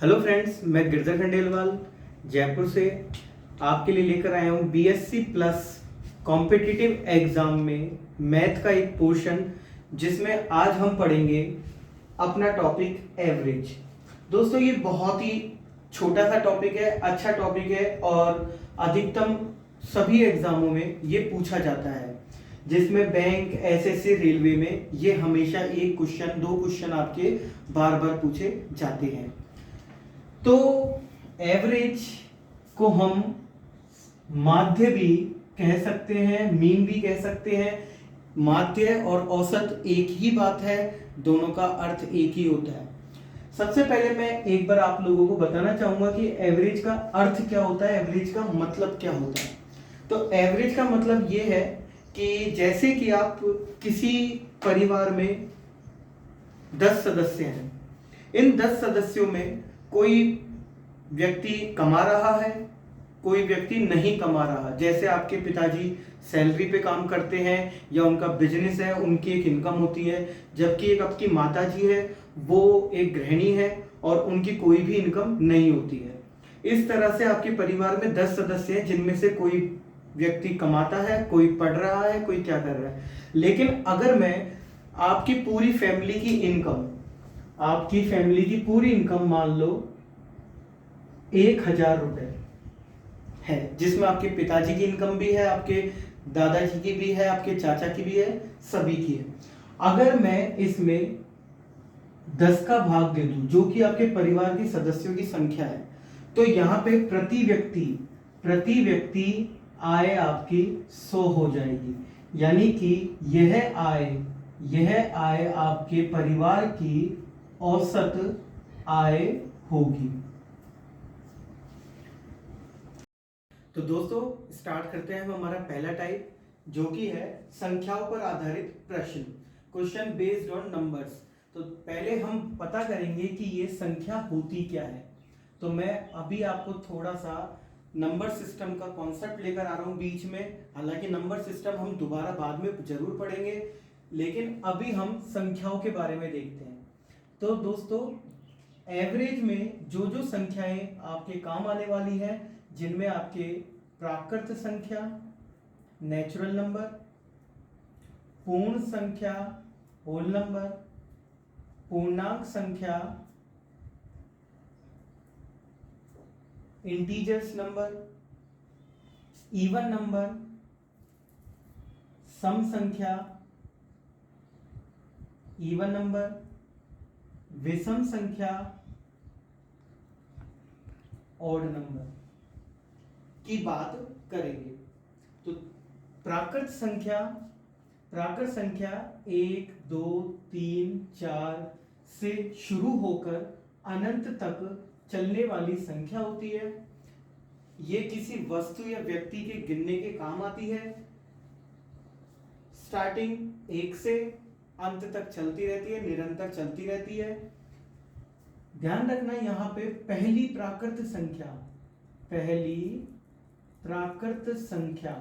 Hello friends, मैं गिरजा खंडेलवाल जयपुर से आपके लिए लेकर आया हूँ बीएससी प्लस कॉम्पिटिटिव एग्जाम में मैथ का एक पोर्शन जिसमें आज हम पढ़ेंगे अपना टॉपिक एवरेज। दोस्तों, ये बहुत ही छोटा सा टॉपिक है, अच्छा टॉपिक है और अधिकतम सभी एग्जामों में ये पूछा जाता है, जिसमें बैंक, एसएससी, रेलवे में ये हमेशा एक क्वेश्चन, दो क्वेश्चन आपके बार बार पूछे जाते हैं। तो एवरेज को हम माध्य भी कह सकते हैं, मीन भी कह सकते हैं। माध्य और औसत एक ही बात है, दोनों का अर्थ एक ही होता है। सबसे पहले मैं एक बार आप लोगों को बताना चाहूंगा कि एवरेज का अर्थ क्या होता है, एवरेज का मतलब क्या होता है। तो एवरेज का मतलब ये है कि जैसे कि आप किसी परिवार में 10 सदस्य हैं, इन 10 सदस्यों में कोई व्यक्ति कमा रहा है, कोई व्यक्ति नहीं कमा रहा। जैसे आपके पिताजी सैलरी पे काम करते हैं या उनका बिजनेस है, उनकी एक इनकम होती है, जबकि एक आपकी माता जी है, वो एक गृहिणी है और उनकी कोई भी इनकम नहीं होती है। इस तरह से आपके परिवार में 10 सदस्य हैं, जिनमें से कोई व्यक्ति कमाता है, कोई पढ़ रहा है, कोई क्या कर रहा है। लेकिन अगर मैं आपकी पूरी फैमिली की इनकम, आपकी फैमिली की पूरी इनकम मान लो 1,000 रुपए है, जिसमें आपके पिताजी की इनकम भी है, आपके दादाजी की भी है, आपके चाचा की भी है, सभी की है। अगर मैं इसमें 10 का भाग दे दूं, जो कि आपके परिवार के सदस्यों की संख्या है, तो यहाँ पे प्रति व्यक्ति आय आपकी 100 हो जाएगी। यानी कि यह आय आपके परिवार की औसत आय होगी। तो दोस्तों, स्टार्ट करते हैं हम हमारा पहला टाइप, जो कि है संख्याओं पर आधारित प्रश्न, क्वेश्चन बेस्ड ऑन नंबर्स। तो पहले हम पता करेंगे कि ये संख्या होती क्या है। तो मैं अभी आपको थोड़ा सा नंबर सिस्टम का कॉन्सेप्ट लेकर आ रहा हूँ बीच में। हालांकि नंबर सिस्टम हम दोबारा बाद में जरूर पढ़ेंगे, लेकिन अभी हम संख्याओं के बारे में देखते हैं। तो दोस्तों, एवरेज में जो जो संख्याएं आपके काम आने वाली हैं, जिनमें आपके प्राकृत संख्या, नेचुरल नंबर, पूर्ण संख्या, होल नंबर, पूर्णांक संख्या, इंटीजर्स नंबर, इवन नंबर, सम संख्या, इवन नंबर, विषम संख्या, ऑड नंबर की बात करेंगे। तो प्राकृत संख्या 1, 2, 3, 4 से शुरू होकर अनंत तक चलने वाली संख्या होती है। ये किसी वस्तु या व्यक्ति के गिनने के काम आती है। स्टार्टिंग 1 से अंत तक चलती रहती है, निरंतर चलती रहती है। ध्यान रखना, यहाँ पे पहली प्राकृत संख्या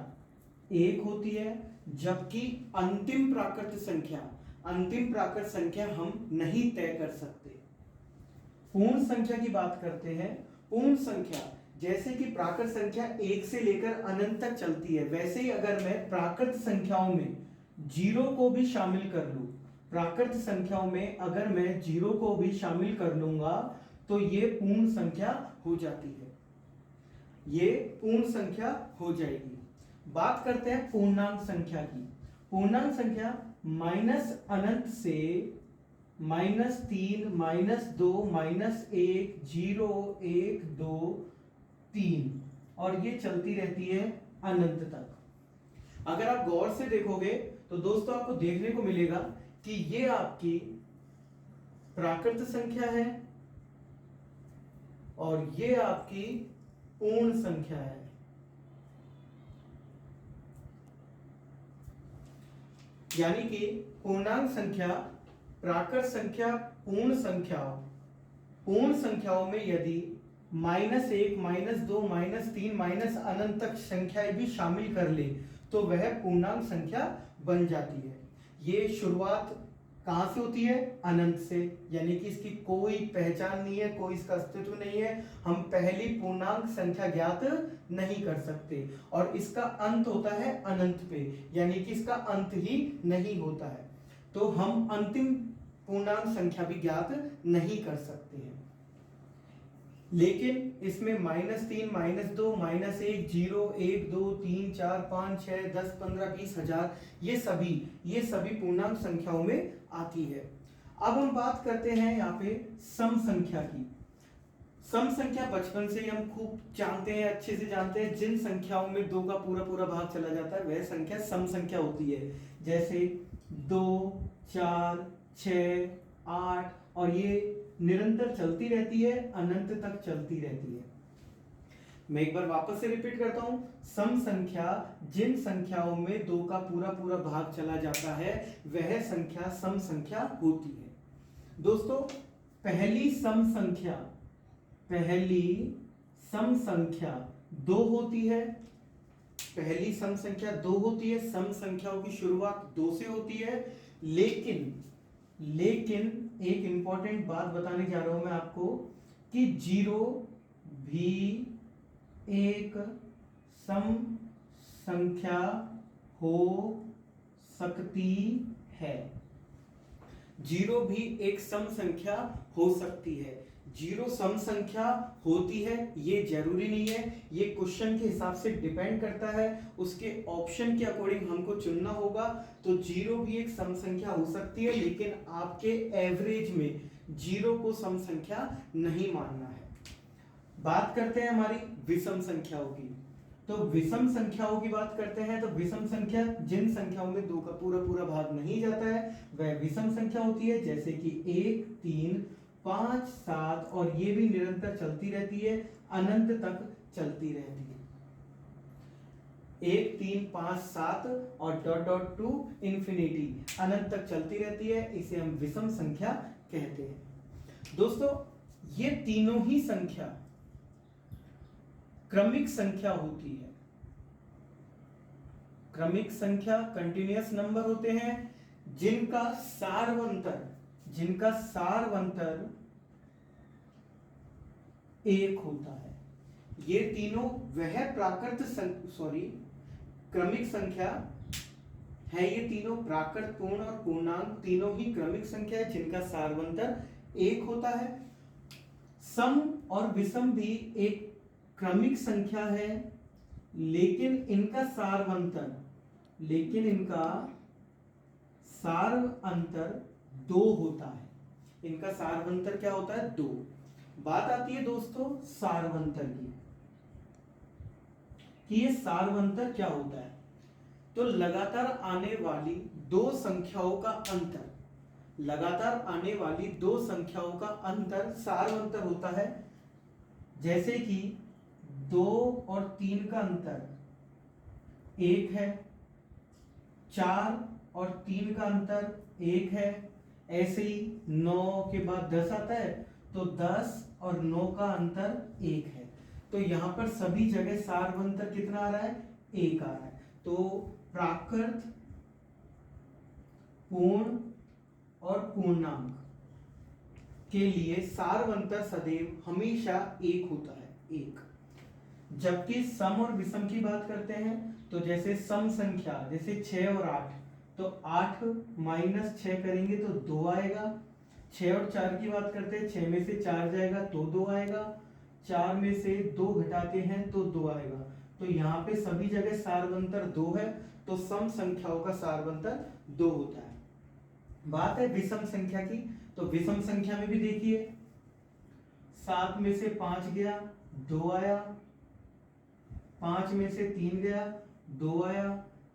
1 होती है, जबकि अंतिम प्राकृत संख्या हम नहीं तय कर सकते। पूर्ण संख्या की बात करते हैं। पूर्ण संख्या जैसे कि प्राकृत संख्या 1 से लेकर अनंत तक चलती है, वैसे ही अगर मैं प्राकृत संख्याओं में जीरो को भी शामिल कर लूं, प्राकृत संख्याओं में अगर मैं जीरो को भी शामिल कर लूंगा, तो ये पूर्ण संख्या हो जाती है, ये पूर्ण संख्या हो जाएगी। बात करते हैं पूर्णांक संख्या की। पूर्णांक संख्या माइनस अनंत से -3, -2, -1, 0, 1, 2, 3 और ये चलती रहती है अनंत तक। अगर आप गौर से देखोगे तो दोस्तों, आपको देखने को मिलेगा कि ये आपकी प्राकृत संख्या है और ये आपकी पूर्ण संख्या है। यानी कि पूर्णांक संख्या, प्राकृत संख्या, पूर्ण संख्याओं में यदि -1, -2, -3, माइनस अनंत तक संख्याएं भी शामिल कर ले, तो वह पूर्णांक संख्या बन जाती है। ये शुरुआत कहां से होती है? अनंत से, यानी कि इसकी कोई पहचान नहीं है, कोई इसका अस्तित्व नहीं है, हम पहली पूर्णांक संख्या ज्ञात नहीं कर सकते। और इसका अंत होता है अनंत पे, यानी कि इसका अंत ही नहीं होता है, तो हम अंतिम पूर्णांक संख्या भी ज्ञात नहीं कर सकते हैं। लेकिन इसमें -3, -2, -1, 0, 1, 2, 3, 4, 5, 6, 10, 15, 20, 1000 ये सभी पूर्णांक संख्याओं में आती है। अब हम बात करते हैं यहाँ पे सम संख्या की। सम संख्या बचपन से ही हम खूब जानते हैं, अच्छे से जानते हैं, जिन संख्याओं में 2 का पूरा पूरा भाग चला जाता है वह संख्या सम संख्या होती है। जैसे 2, 4, 6, 8 और ये निरंतर चलती रहती है, अनंत तक चलती रहती है। मैं एक बार वापस से रिपीट करता हूं, सम संख्या जिन संख्याओं में 2 का पूरा पूरा भाग चला जाता है वह संख्या सम संख्या होती है। दोस्तों पहली सम संख्या 2 होती है, पहली सम संख्या 2 होती है, सम संख्याओं की शुरुआत 2 से होती है। लेकिन एक इंपॉर्टेंट बात बताने जा रहा हूं मैं आपको कि 0 भी एक सम संख्या हो सकती है। 0 भी एक सम संख्या हो सकती है। 0 सम संख्या होती है ये जरूरी नहीं है, ये क्वेश्चन के हिसाब से डिपेंड करता है, उसके ऑप्शन के अकॉर्डिंग हमको चुनना होगा। तो 0 भी एक सम संख्या हो सकती है, लेकिन आपके एवरेज में 0 को सम संख्या नहीं मानना है। बात करते हैं हमारी विषम संख्याओं की। तो विषम संख्याओं की बात करते हैं, तो विषम संख्या जिन संख्याओं में 2 का पूरा पूरा भाग नहीं जाता है वह विषम संख्या होती है। जैसे कि 1, 3, 5, 7 और ये भी निरंतर चलती रहती है, अनंत तक चलती रहती है। 1, 3, 5, 7 और डॉट डॉट टू इंफिनिटी अनंत तक चलती रहती है, इसे हम विषम संख्या कहते हैं। दोस्तों ये तीनों ही संख्या क्रमिक संख्या होती है। क्रमिक संख्या कंटिन्यूअस नंबर होते हैं जिनका सारवंतर 1 होता है। ये तीनों वह क्रमिक संख्या है, ये तीनों प्राकृत, पूर्ण और पूर्णांक तीनों ही क्रमिक संख्या है जिनका सारवंतर 1 होता है। सम और विषम भी एक क्रमिक संख्या है, लेकिन इनका सारवंतर 2 होता है। इनका सारवंतर क्या होता है? 2। बात आती है दोस्तों सारवंतर की, कि ये सारवंतर क्या होता है। तो लगातार आने वाली 2 संख्याओं का अंतर सारवंतर होता है। जैसे कि 2 और 3 का अंतर 1 है, 4 और 3 का अंतर 1 है। ऐसे ही 9 के बाद 10 आता है, तो 10 और 9 का अंतर 1 है। तो यहां पर सभी जगह सारवंतर कितना आ रहा है? 1 आ रहा है। तो प्राकृत, पूर्ण और पूर्णांक के लिए सारवंतर सदैव हमेशा 1 होता है, 1। जबकि सम और विषम की बात करते हैं, तो जैसे सम संख्या जैसे 6 और 8, तो 8 - 6 करेंगे तो 2 आएगा। 6 और 4 की बात करते हैं, 6 में से 4 जाएगा तो 2 आएगा, 4 में से 2 घटाते हैं तो 2 आएगा। तो यहाँ पे सभी जगह सारवंतर 2 है, तो सम संख्याओं का सारवंतर 2 होता है। बात है विषम संख्या की, तो विषम संख्या में भी देखिए 7 में से 5 गया 2 आया, 5 में से 3 गया 2 आया,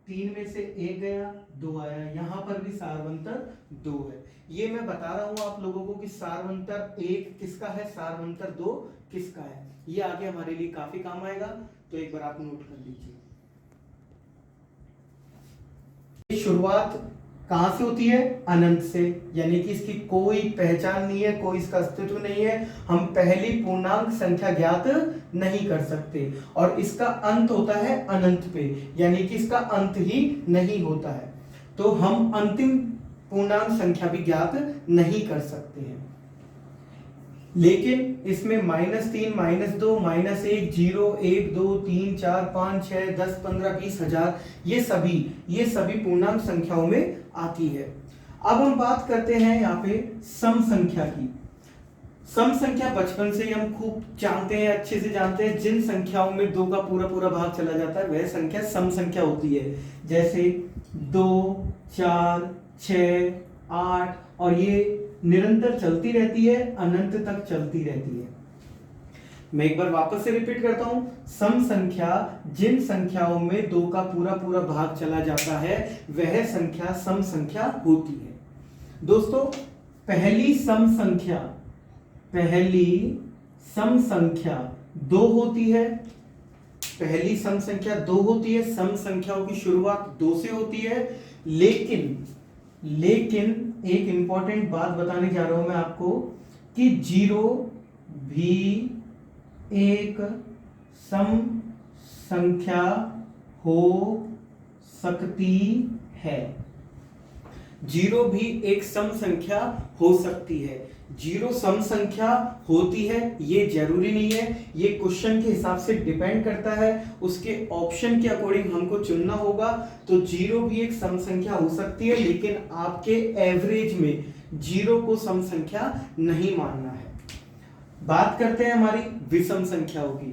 3 में से 1 गया 2 आया। यहां पर भी सारवंतर 2 है। ये मैं बता रहा हूं आप लोगों को कि सारवंतर 1 किसका है, सारवंतर 2 किसका है। ये आगे हमारे लिए काफी काम आएगा, तो एक बार आप नोट कर लीजिए। शुरुआत कहां से होती है? अनंत से, यानी कि इसकी कोई पहचान नहीं है, कोई इसका अस्तित्व नहीं है, हम पहली पूर्णांक संख्या ज्ञात नहीं कर सकते। और इसका अंत होता है अनंत पे, यानी कि इसका अंत ही नहीं होता है। तो हम अंतिम पूर्णांक संख्या भी ज्ञात नहीं कर सकते हैं। लेकिन इसमें -3, -2, -1, 0, 1, 2, 3, 4, 5, 6, 10, 15, 20, 1000 ये सभी पूर्णांक संख्याओं में आती है। अब हम बात करते हैं यहाँ पे सम संख्या की। सम संख्या बचपन से ही हम खूब जानते हैं, अच्छे से जानते हैं। जिन संख्याओं में 2 का पूरा पूरा भाग चला जाता है वह संख्या सम संख्या होती है। जैसे 2, 4, 6, 8 और ये निरंतर चलती रहती है, अनंत तक चलती रहती है। मैं एक बार वापस से रिपीट करता हूं, सम संख्या जिन संख्याओं में 2 का पूरा पूरा भाग चला जाता है वह संख्या सम संख्या होती है। दोस्तों, पहली सम संख्या 2 होती है। पहली सम संख्या 2 होती है। सम संख्याओं की शुरुआत 2 से होती है। लेकिन एक इंपॉर्टेंट बात बताने जा रहा हूं मैं आपको कि 0 भी एक सम संख्या हो सकती है। 0 भी एक सम संख्या हो सकती है। 0 सम संख्या होती है ये जरूरी नहीं है, ये क्वेश्चन के हिसाब से डिपेंड करता है, उसके ऑप्शन के अकॉर्डिंग हमको चुनना होगा। तो 0 भी एक सम संख्या हो सकती है, लेकिन आपके एवरेज में 0 को सम संख्या नहीं मानना है। बात करते हैं हमारी विषम संख्याओं की।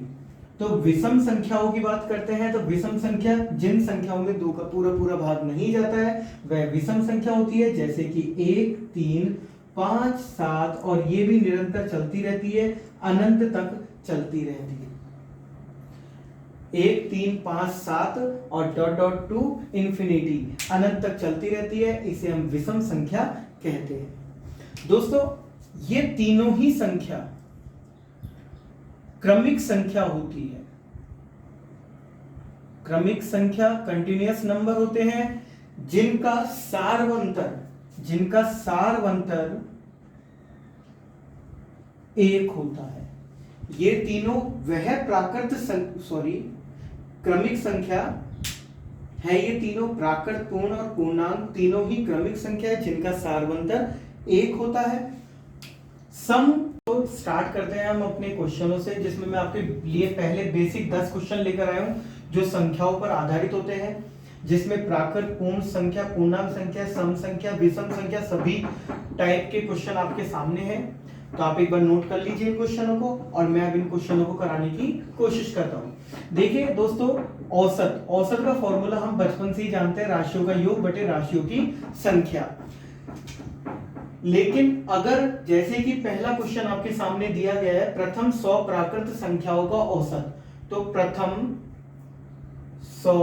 तो विषम संख्याओं की बात करते हैं तो विषम संख्या जिन संख्याओं में 2 का पूरा पूरा भाग नहीं जाता है वह विषम संख्या होती है। जैसे कि 1, 3, 5, 7 और ये भी निरंतर चलती रहती है, अनंत तक चलती रहती है। 1, 3, 5, 7 और डॉट डॉट टू इंफिनिटी अनंत तक चलती रहती है, इसे हम विषम संख्या कहते हैं। दोस्तों, ये तीनों ही संख्या क्रमिक संख्या होती है। क्रमिक संख्या कंटिन्यूअस नंबर होते हैं जिनका सारवंतर 1 होता है। ये तीनों वह क्रमिक संख्या है। ये तीनों प्राकृत, पूर्ण और पूर्णांक तीनों ही क्रमिक संख्या है जिनका सारवंतर 1 होता है। सम तो स्टार्ट करते हैं हम अपने क्वेश्चनों से, जिसमें मैं आपके लिए पहले बेसिक 10 क्वेश्चन लेकर आया हूं जो संख्याओं पर आधारित होते हैं, जिसमें प्राकृत, पूर्ण संख्या, पूर्णांक संख्या, सम संख्या, विषम संख्या सभी टाइप के क्वेश्चन आपके सामने हैं। तो आप एक बार नोट कर लीजिए इन क्वेश्चनों को और मैं अब इन क्वेश्चनों को कराने की कोशिश करता हूं। देखिए दोस्तों, औसत का फॉर्मूला हम बचपन से ही जानते हैं, राशियों का योग बटे राशियों की संख्या। लेकिन अगर जैसे कि पहला क्वेश्चन आपके सामने दिया गया है, प्रथम 100 प्राकृत संख्याओं का औसत, तो प्रथम 100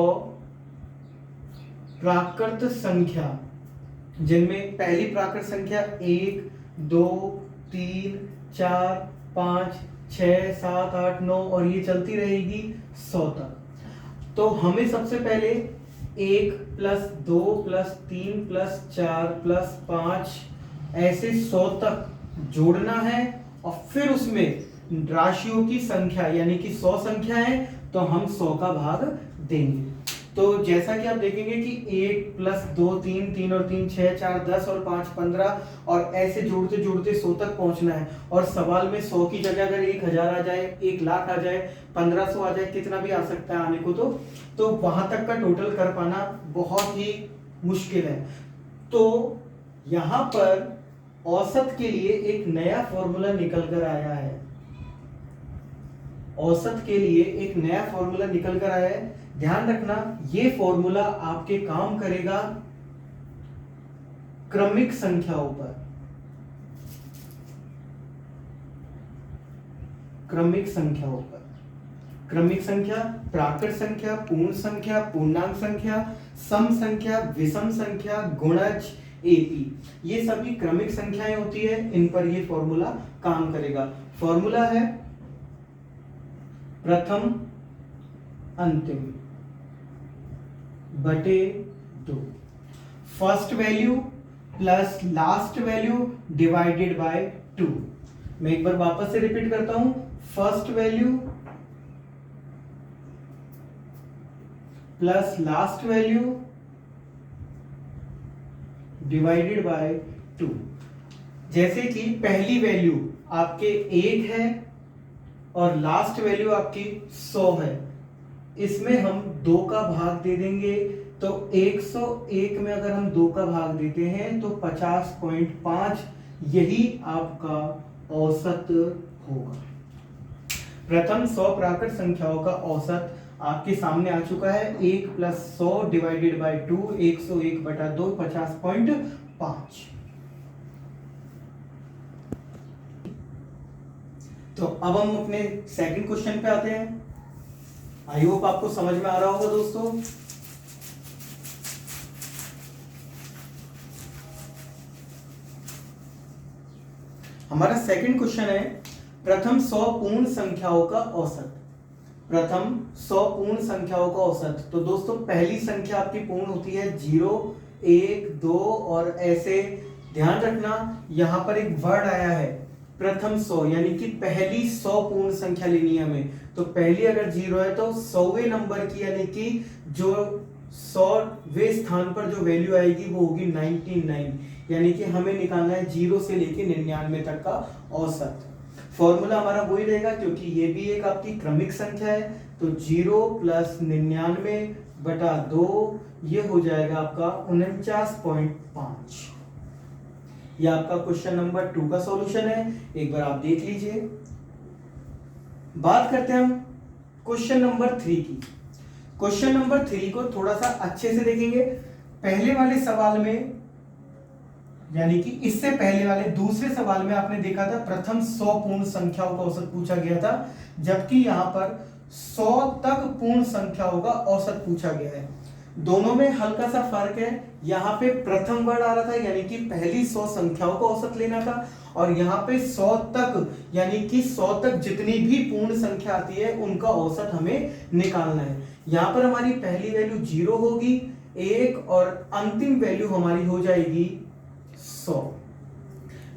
प्राकृत संख्या जिनमें पहली प्राकृत संख्या 1, 2, 3, 4, 5, 6, 7, 8, 9 और ये चलती रहेगी 100 तक। तो हमें सबसे पहले 1 + 2 + 3 + 4 + 5 ऐसे 100 तक जोड़ना है और फिर उसमें राशियों की संख्या यानी कि 100 संख्या है तो हम 100 का भाग देंगे। तो जैसा कि आप देखेंगे कि 1 + 2 3 3 और 3 6 4 10 और 5 15 और ऐसे जोड़ते जोड़ते 100 तक पहुंचना है। और सवाल में 100 की जगह अगर 1000 आ जाए, 1 लाख आ जाए, 1500 आ जाए, कितना भी आ सकता है आने को, तो वहां तक का टोटल कर पाना बहुत ही मुश्किल है। तो यहां पर औसत के लिए एक नया फॉर्मूला निकल कर आया है। औसत के लिए एक नया फॉर्मूला निकल कर आया है। ध्यान रखना, ये फॉर्मूला आपके काम करेगा क्रमिक संख्याओं पर। क्रमिक संख्या, प्राकृत संख्या, पूर्ण संख्या, पूर्णांक संख्या, सम संख्या, विषम संख्या, गुणज, एपी, ये सभी क्रमिक संख्याएं होती है। इन पर ये फॉर्मूला काम करेगा। फॉर्मूला है प्रथम अंतिम बटे 2, first value plus last value divided by 2। मैं एक बार वापस से रिपीट करता हूं, first value plus last value divided by 2। जैसे कि पहली वैल्यू आपके 1 है और लास्ट वैल्यू आपकी 100 है, इसमें हम 2 का भाग दे देंगे। तो 101 में अगर हम 2 का भाग देते हैं तो 50.5 यही आपका औसत होगा। प्रथम 100 प्राकृत संख्याओं का औसत आपके सामने आ चुका है। 1 + 100 डिवाइडेड बाय 2, 101/2 50.5। तो अब हम अपने सेकंड क्वेश्चन पे आते हैं। आई होप आपको समझ में आ रहा होगा दोस्तों। हमारा सेकंड क्वेश्चन है प्रथम 100 पूर्ण संख्याओं का औसत। प्रथम 100 पूर्ण संख्याओं का औसत। तो दोस्तों पहली संख्या आपकी पूर्ण होती है 0, 1, 2 और ऐसे। ध्यान रखना यहां पर एक वर्ड आया है प्रथम 100, यानी कि पहली 100 पूर्ण संख्या लेनी है हमें। तो पहली अगर 0 है तो 100वें नंबर की, यानी कि जो 100वें स्थान पर जो वैल्यू आएगी वो होगी 99, यानी कि हमें निकालना है 0 से लेके 99 तक का औसत। फॉर्मूला हमारा वही रहेगा क्योंकि ये भी एक आपकी क्रमिक संख्या है। तो 0 + 99/2 ये हो जाएगा आपका 49.5। ये आपका क्वेश्चन नंबर 2 का सॉल्यूशन है। एक बार आप देख लीजिए। बात करते हैं हम क्वेश्चन नंबर 3 की। क्वेश्चन नंबर 3 को थोड़ा सा अच्छे से देखेंगे। पहले वाले सवाल में, यानी कि इससे पहले वाले दूसरे सवाल में आपने देखा था प्रथम 100 पूर्ण संख्याओं का औसत पूछा गया था, जबकि यहां पर 100 तक पूर्ण संख्याओं का औसत पूछा गया है। दोनों में हल्का सा फर्क है। यहाँ पे प्रथम वर्ड आ रहा था, यानी कि पहली 100 संख्याओं का औसत लेना था, और यहाँ पे 100 तक, यानी कि 100 तक जितनी भी पूर्ण संख्या आती है उनका औसत हमें निकालना है। यहाँ पर हमारी पहली वैल्यू 0 होगी, 1, और अंतिम वैल्यू हमारी हो जाएगी 100।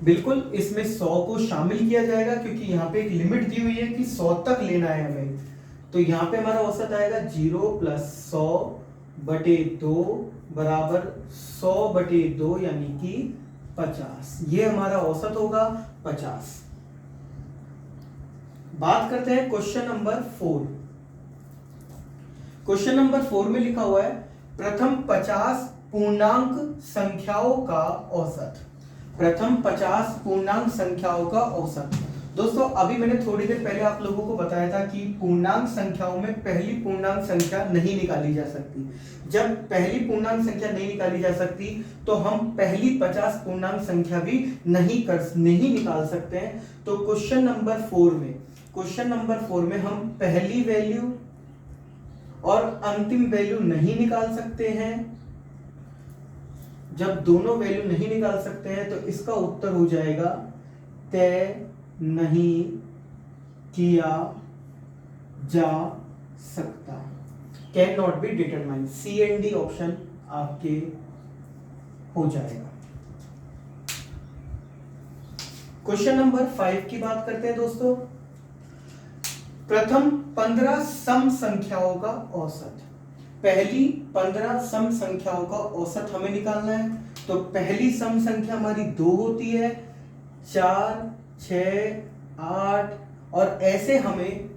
बिल्कुल इसमें 100 को शामिल किया जाएगा क्योंकि यहाँ पे एक लिमिट दी हुई है कि 100 तक लेना है हमें। तो यहाँ पे हमारा औसत आएगा 0 + 100/2 बराबर 100/2, यानी कि 50। ये हमारा औसत होगा 50। बात करते हैं क्वेश्चन नंबर 4। क्वेश्चन नंबर 4 में लिखा हुआ है प्रथम 50 पूर्णांक संख्याओं का औसत। प्रथम 50 पूर्णांक संख्याओं का औसत। दोस्तों अभी मैंने थोड़ी देर पहले आप लोगों को बताया था कि पूर्णांक संख्याओं में पहली पूर्णांक संख्या नहीं निकाली जा सकती। जब पहली पूर्णांक संख्या नहीं निकाली जा सकती तो हम पहली 50 पूर्णांक संख्या भी नहीं निकाल सकते हैं। तो क्वेश्चन नंबर 4 में हम पहली वैल्यू और अंतिम वैल्यू नहीं निकाल सकते हैं। जब दोनों वैल्यू नहीं निकाल सकते हैं तो इसका उत्तर हो जाएगा तय नहीं किया जा सकता, can not be determined. C and D option आपके हो जाएगा। क्वेश्चन नंबर 5 की बात करते हैं दोस्तों। प्रथम 15 सम संख्याओं का औसत। पहली 15 सम संख्याओं का औसत हमें निकालना है। तो पहली सम संख्या हमारी 2 होती है, 4, 6, 8, और ऐसे हमें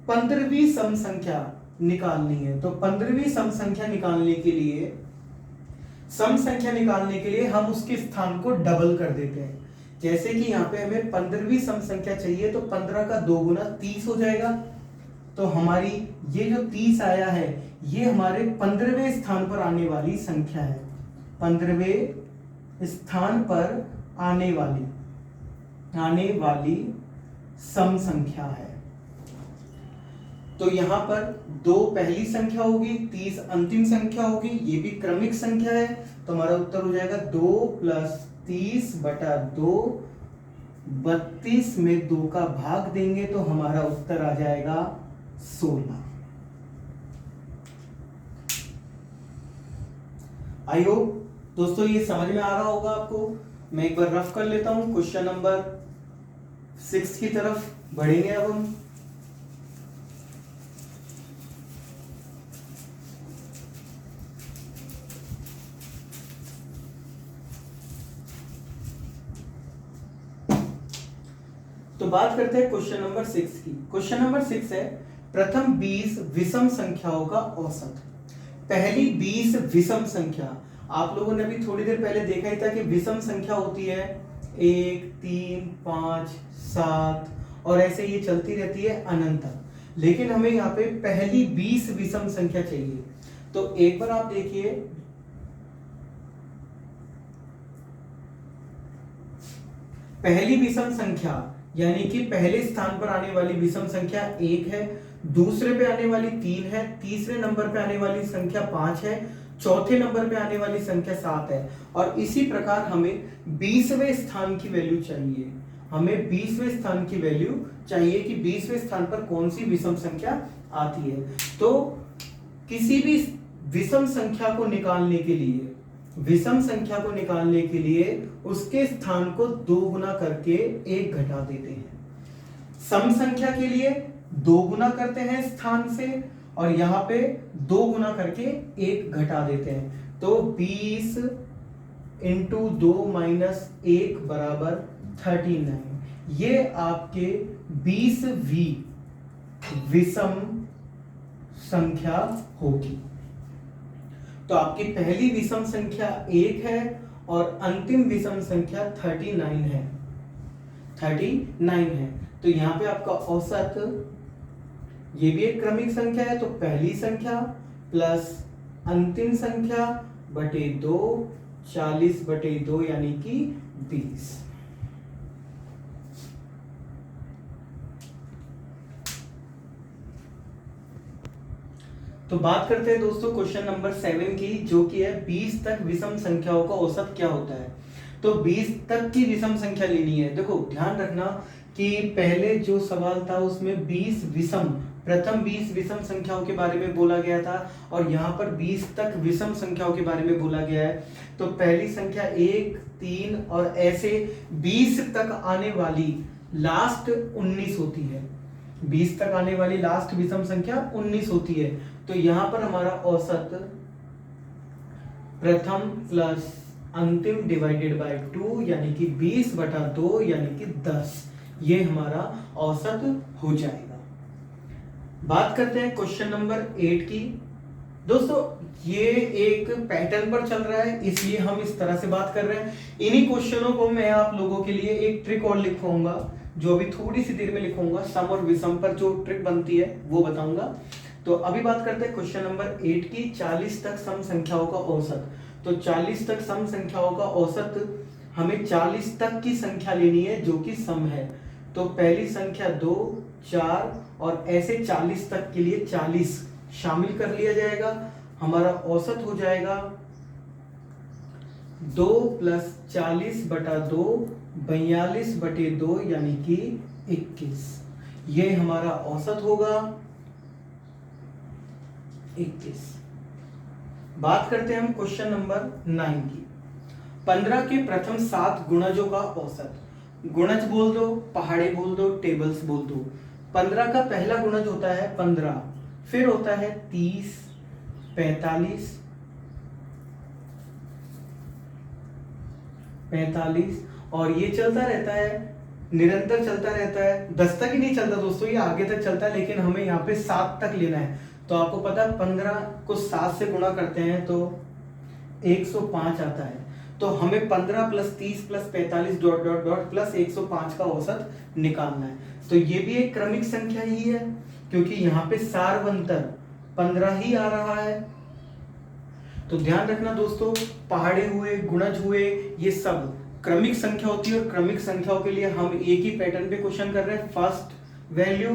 15वीं सम संख्या निकालनी है। तो 15वीं सम संख्या निकालने के लिए हम उसके स्थान को डबल कर देते हैं। जैसे कि यहाँ पे हमें 15वीं सम संख्या चाहिए तो 15 का 2 गुना 30 हो जाएगा। तो हमारी ये जो 30 आया है ये हमारे 15वें स्थान पर आने वाली संख्या है। 15वें स्थान पर आने वाली सम संख्या है। तो यहां पर 2 पहली संख्या होगी, 30 अंतिम संख्या होगी। ये भी क्रमिक संख्या है। तो हमारा उत्तर हो जाएगा 2 + 30/2। 32 में 2 का भाग देंगे तो हमारा उत्तर आ जाएगा 16। आई होप दोस्तों ये समझ में आ रहा होगा आपको। मैं एक बार रफ कर लेता हूं। क्वेश्चन नंबर 6 की तरफ बढ़ेंगे अब हम। बात करते हैं क्वेश्चन नंबर 6 की। क्वेश्चन नंबर 6 है प्रथम 20 विषम संख्याओं का औसत। पहली 20 विषम संख्या, आप लोगों ने भी थोड़ी देर पहले देखा ही था कि विषम संख्या होती है 1, 3, 5, 7 और ऐसे ये चलती रहती है अनंत तक। लेकिन हमें यहाँ पे पहली 20 विषम संख्या चाहिए। तो एक बार आप देखिए, पहली विषम संख्या यानी कि पहले स्थान पर आने वाली विषम संख्या 1 है, दूसरे पे आने वाली 3 है, तीसरे नंबर पे आने वाली संख्या 5 है, चौथे नंबर पे आने वाली संख्या 7 है। और इसी प्रकार हमें 20वें स्थान की वैल्यू चाहिए। हमें 20वें स्थान की वैल्यू चाहिए कि 20वें स्थान पर कौन सी विषम संख्या आती है। तो किसी भी विषम संख्या को निकालने के लिए, विषम संख्या को निकालने के लिए उसके स्थान को 2 गुना करके 1 घटा देते हैं। सम संख्या के लिए 2 गुना करते हैं स्थान से और यहां पे 2 गुना करके 1 घटा देते हैं। तो 20 इंटू 2 माइनस 1 बराबर 39। ये आपके 20वीं विषम संख्या होगी। तो आपकी पहली विषम संख्या 1 है और अंतिम विषम संख्या 39 है। 39 है। तो यहाँ पे आपका औसत, ये भी एक क्रमिक संख्या है, तो पहली संख्या प्लस अंतिम संख्या बटे 2, 40 बटे 2 यानी कि 20। तो बात करते हैं दोस्तों क्वेश्चन नंबर 7 की, जो कि है 20 तक विषम संख्याओं का औसत क्या होता है। तो 20 तक की विषम संख्या लेनी है। देखो ध्यान रखना कि पहले जो सवाल था उसमें 20 विषम, प्रथम 20 विषम संख्याओं के बारे में बोला गया था और यहाँ पर 20 तक विषम संख्याओं के बारे में बोला गया है। तो पहली संख्या 1, 3 और ऐसे 20 तक आने वाली लास्ट 19 होती है। 20 तक आने वाली लास्ट विषम संख्या 19 होती है। तो यहां पर हमारा औसत प्रथम प्लस अंतिम डिवाइडेड बाय 2 यानी कि 20 बटा 2 यानी कि 10, ये हमारा औसत हो जाएगा। बात करते हैं क्वेश्चन नंबर 8 की। दोस्तों ये एक पैटर्न पर चल रहा है इसलिए हम इस तरह से बात कर रहे हैं। इन्हीं क्वेश्चनों को मैं आप लोगों के लिए एक ट्रिक और लिखवाऊंगा, जो अभी थोड़ी सी देर में लिखूंगा। सम और विषम पर जो ट्रिक बनती है वो बताऊंगा। तो अभी बात करते हैं क्वेश्चन नंबर 8 की, 40 तक सम संख्याओं का औसत। तो 40 तक सम संख्याओं का औसत, हमें 40 तक की संख्या लेनी है जो कि सम है। तो पहली संख्या 2, 4 और ऐसे 40 तक के लिए 40 शामिल कर लिया जाएगा। हमारा औसत हो जाएगा 2 प्लस 40 बटा 2, 42 बटे 2 यानी कि 21। ये हमारा औसत होगा 21। बात करते हैं हम क्वेश्चन नंबर 9 की। 15 के प्रथम 7 गुणजों का औसत। गुणज बोल दो, पहाड़े बोल दो, टेबल्स बोल दो। 15 का पहला गुणज होता है 15, फिर होता है 30, 45 और ये चलता रहता है, निरंतर चलता रहता है। 10 तक ही नहीं चलता दोस्तों, ये आगे तक चलता है, लेकिन हमें यहाँ पे 7 तक लेना है। तो आपको पता है 15 को 7 से गुणा करते हैं तो 105 आता है। तो हमें 15 plus 30 plus 45 dot dot dot plus 105 का औसत निकालना है। तो ये भी एक क्रमिक संख्या ही है क्योंकि यहाँ पे सारवंतर 15 ही आ रहा है। तो ध्यान रखना दोस्तों, पहाड़े हुए, गुणज हुए, ये सब क्रमिक संख्या होती है और क्रमिक संख्याओं के लिए हम एक ही पैटर्न पे क्वेश्चन कर रहे हैं। First value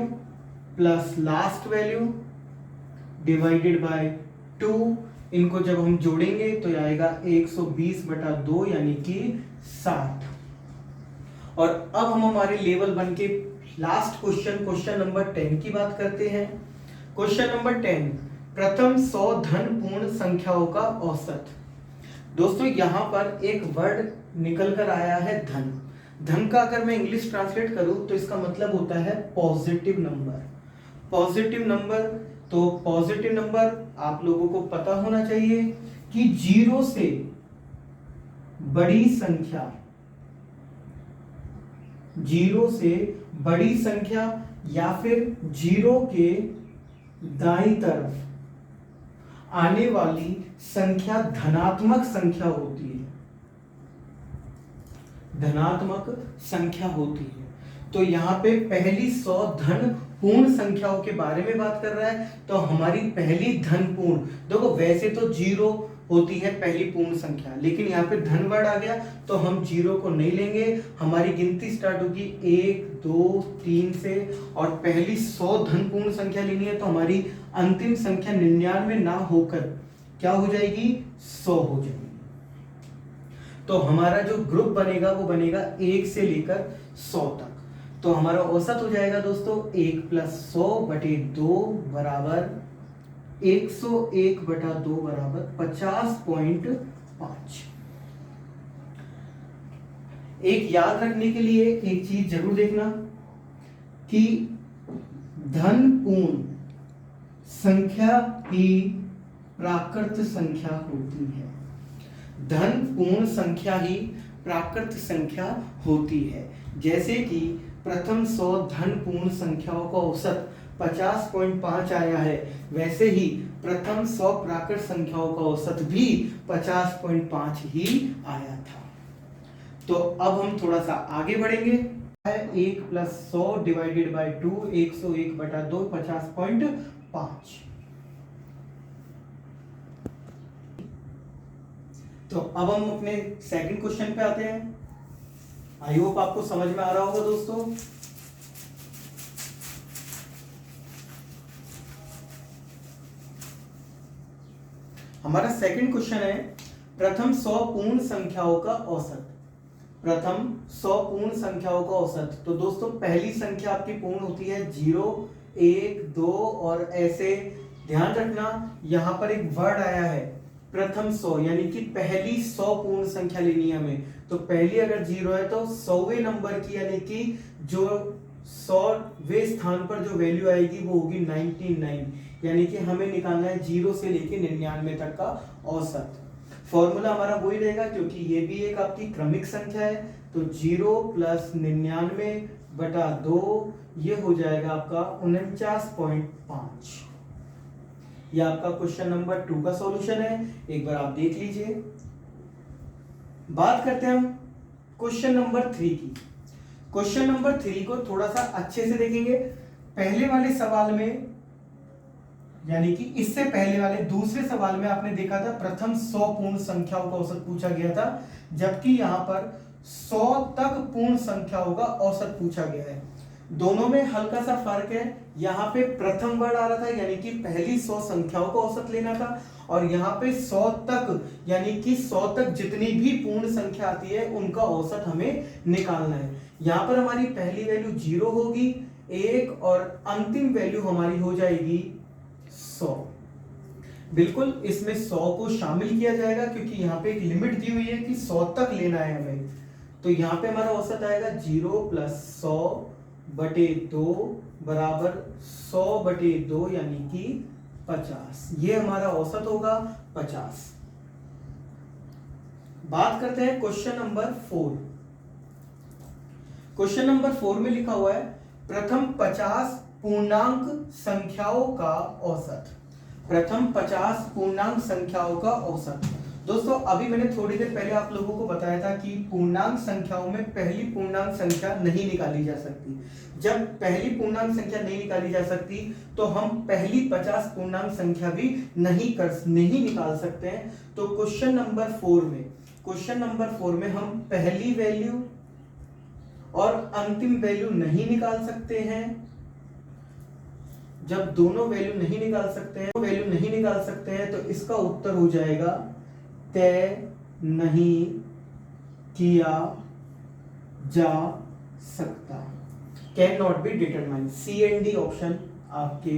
plus last value divided by 2, इनको जब हम जोड़ेंगे तो आएगा 120 बटा 2 यानी कि 60। और अब हम हमारे लेवल 1 के लास्ट क्वेश्चन नंबर 10 की बात करते हैं। क्वेश्चन नंबर 10, प्रथम 100 धन पूर्ण संख्याओं का औसत। दोस्तों यहां पर एक वर्ड निकल कर आया है धन। धन का अगर मैं इंग्लिश ट्रांसलेट करूं तो इसका मतलब होता है पॉजिटिव नंबर। पॉजिटिव नंबर, तो पॉजिटिव नंबर आप लोगों को पता होना चाहिए कि 0 से बड़ी संख्या, 0 से बड़ी संख्या या फिर जीरो के दाईं तरफ आने वाली संख्या धनात्मक संख्या होती है, धनात्मक संख्या होती है। तो यहाँ पे पहली 100 धन पूर्ण संख्याओं के बारे में बात कर रहा है। तो हमारी पहली धन पूर्ण, देखो वैसे तो जीरो होती है पहली पूर्ण संख्या, लेकिन यहाँ पे धन वर्ड आ गया तो हम जीरो को नहीं लेंगे। हमारी गिनती स्टार्ट होगी 1 2 3 से, और पहली 100 धन पूर्ण संख्या लेनी है तो हमारी अंतिम संख्या 99 ना होकर क्या हो जाएगी, 100 हो जाएगी। तो हमारा जो ग्रुप बनेगा वो बनेगा 1 से लेकर 100 तक। तो हमारा औसत हो जाएगा दोस्तों 1 + 100/2 बराबर 101/2 बराबर 50.5। एक याद रखने के लिए एक चीज जरूर देखना कि धन पूर्ण संख्या ही प्राकृत संख्या होती है। धन पूर्ण संख्या ही प्राकृत संख्या होती है। जैसे कि प्रथम 100 धन पूर्ण संख्याओं का औसत 50.5 आया है, वैसे ही प्रथम 100 प्राकृत संख्याओं का औसत भी 50.5 ही आया था। तो अब हम थोड़ा सा आगे बढ़ेंगे। 1 + 100/2 101/2 50.5। तो अब हम अपने सेकंड क्वेश्चन पे आते हैं। आई होप आपको समझ में आ रहा होगा दोस्तों। हमारा सेकंड क्वेश्चन है प्रथम 100 पूर्ण संख्याओं का औसत। प्रथम 100 पूर्ण संख्याओं का औसत। तो दोस्तों पहली संख्या आपकी पूर्ण होती है 0 1 2 और ऐसे। ध्यान रखना यहां पर एक वर्ड आया है प्रथम 100, यानी कि पहली 100 पूर्ण संख्या लेनी है हमें। तो पहली अगर 0 है तो 100वें नंबर की, यानी कि जो 100वें स्थान पर जो वैल्यू आएगी वो होगी 99, यानी कि हमें निकालना है 0 से लेके 99 तक का औसत। फॉर्मूला हमारा वही रहेगा क्योंकि ये भी एक आपकी क्रमिक संख्या है। तो 0 + 99/2 ये हो जाएगा आपका 49.5। ये आपका क्वेश्चन नंबर 2 का सॉल्यूशन है, एक बार आप देख लीजिए। बात करते हैं हम क्वेश्चन नंबर 3 की। क्वेश्चन नंबर 3 को थोड़ा सा अच्छे से देखेंगे। पहले वाले सवाल में, यानी कि इससे पहले वाले दूसरे सवाल में आपने देखा था प्रथम 100 पूर्ण संख्याओं का औसत पूछा गया था, जबकि यहां पर 100 तक पूर्ण संख्याओं का औसत पूछा गया है। दोनों में हल्का सा फर्क है। यहाँ पे प्रथम वर्ड आ रहा था, यानी कि पहली 100 संख्याओं का औसत लेना था, और यहाँ पे 100 तक, यानी कि 100 तक जितनी भी पूर्ण संख्या आती है उनका औसत हमें निकालना है। यहाँ पर हमारी पहली वैल्यू 0 होगी 1 और अंतिम वैल्यू हमारी हो जाएगी 100। बिल्कुल इसमें 100 को शामिल किया जाएगा क्योंकि यहाँ पे एक लिमिट दी हुई है कि 100 तक लेना है हमें। तो यहाँ पे हमारा औसत आएगा 0 + 100/2 बराबर 100/2 यानी कि 50। ये हमारा औसत होगा 50। बात करते हैं क्वेश्चन नंबर 4। क्वेश्चन नंबर 4 में लिखा हुआ है प्रथम 50 पूर्णांक संख्याओं का औसत। प्रथम 50 पूर्णांक संख्याओं का औसत। दोस्तों अभी मैंने थोड़ी देर पहले आप लोगों को बताया था कि पूर्णांक संख्याओं में पहली पूर्णांक संख्या नहीं निकाली जा सकती। जब पहली पूर्णांक संख्या नहीं निकाली जा सकती तो हम पहली 50 पूर्णांक संख्या भी नहीं निकाल सकते हैं। तो क्वेश्चन नंबर 4 में हम पहली वैल्यू और अंतिम वैल्यू नहीं निकाल सकते हैं। जब दोनों वैल्यू नहीं निकाल सकते हैं तो इसका उत्तर हो जाएगा तय नहीं किया जा सकता, can not be determined. C and D option आपके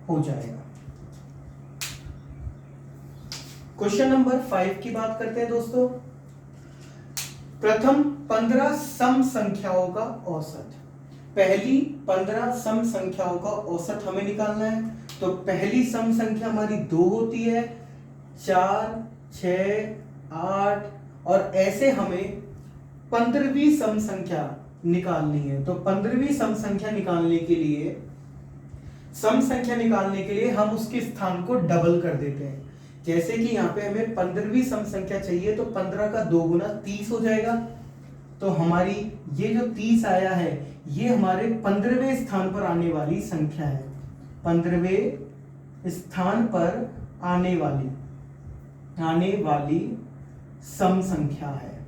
हो जाएगा। क्वेश्चन नंबर 5 की बात करते हैं दोस्तों। प्रथम 15 सम संख्याओं का औसत। पहली 15 सम संख्याओं का औसत हमें निकालना है। तो पहली सम संख्या हमारी 2 होती है, 4 6 8 और ऐसे हमें 15वीं सम संख्या निकालनी है। तो 15वीं सम संख्या निकालने के लिए हम उसके स्थान को डबल कर देते हैं। जैसे कि यहाँ पे हमें 15वीं सम संख्या चाहिए, तो 15 का 2 गुना 30 हो जाएगा। तो हमारी ये जो 30 आया है, ये हमारे 15वें स्थान पर आने वाली संख्या है। 15वें स्थान पर आने वाली सम संख्या है।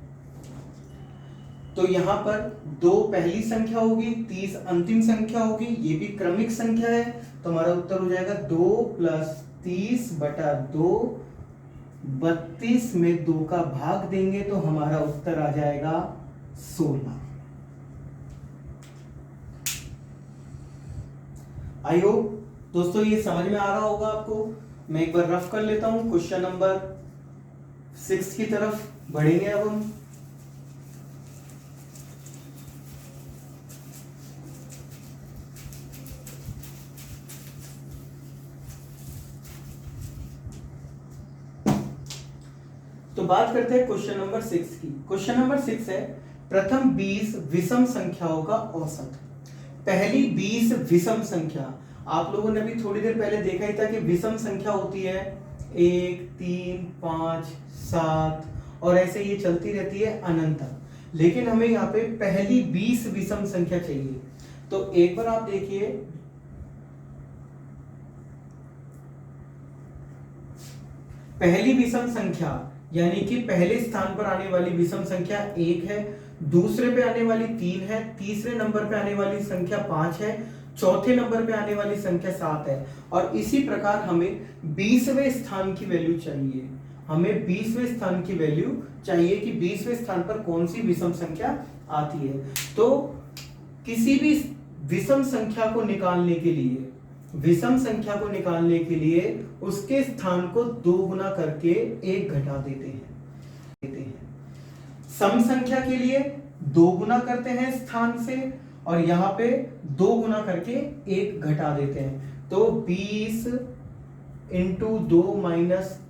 तो यहां पर 2 पहली संख्या होगी, 30 अंतिम संख्या होगी, ये भी क्रमिक संख्या है। तो हमारा उत्तर हो जाएगा 2 + 30/2। 32 में 2 का भाग देंगे तो हमारा उत्तर आ जाएगा 16। आई होप दोस्तों ये समझ में आ रहा होगा आपको। मैं एक बार रफ कर लेता हूं। क्वेश्चन नंबर 6 की तरफ बढ़ेंगे अब हम। तो बात करते हैं क्वेश्चन नंबर 6 की। क्वेश्चन नंबर 6 है, प्रथम 20 विषम संख्याओं का औसत। पहली 20 विषम संख्या, आप लोगों ने भी थोड़ी देर पहले देखा ही था कि विषम संख्या होती है 1, 3, 5, 7 और ऐसे ये चलती रहती है अनंत तक। लेकिन हमें यहाँ पे पहली 20 विषम संख्या चाहिए। तो एक बार आप देखिए, पहली विषम संख्या यानी कि पहले स्थान पर आने वाली विषम संख्या 1 है, दूसरे पे आने वाली 3 है, तीसरे नंबर पे आने वाली संख्या 5 है, चौथे नंबर पे आने वाली संख्या 7 है। और इसी प्रकार हमें 20वें स्थान की वैल्यू चाहिए। हमें 20वें स्थान की वैल्यू चाहिए कि 20वें स्थान पर कौन सी विषम संख्या आती है। तो किसी भी विषम संख्या को निकालने के लिए उसके स्थान को 2 गुना करके 1 घटा देते हैं। सम संख्या के लिए 2 गुना करते हैं स्थान से और यहां पे 2 गुना करके 1 घटा देते हैं। तो 20 × 2 -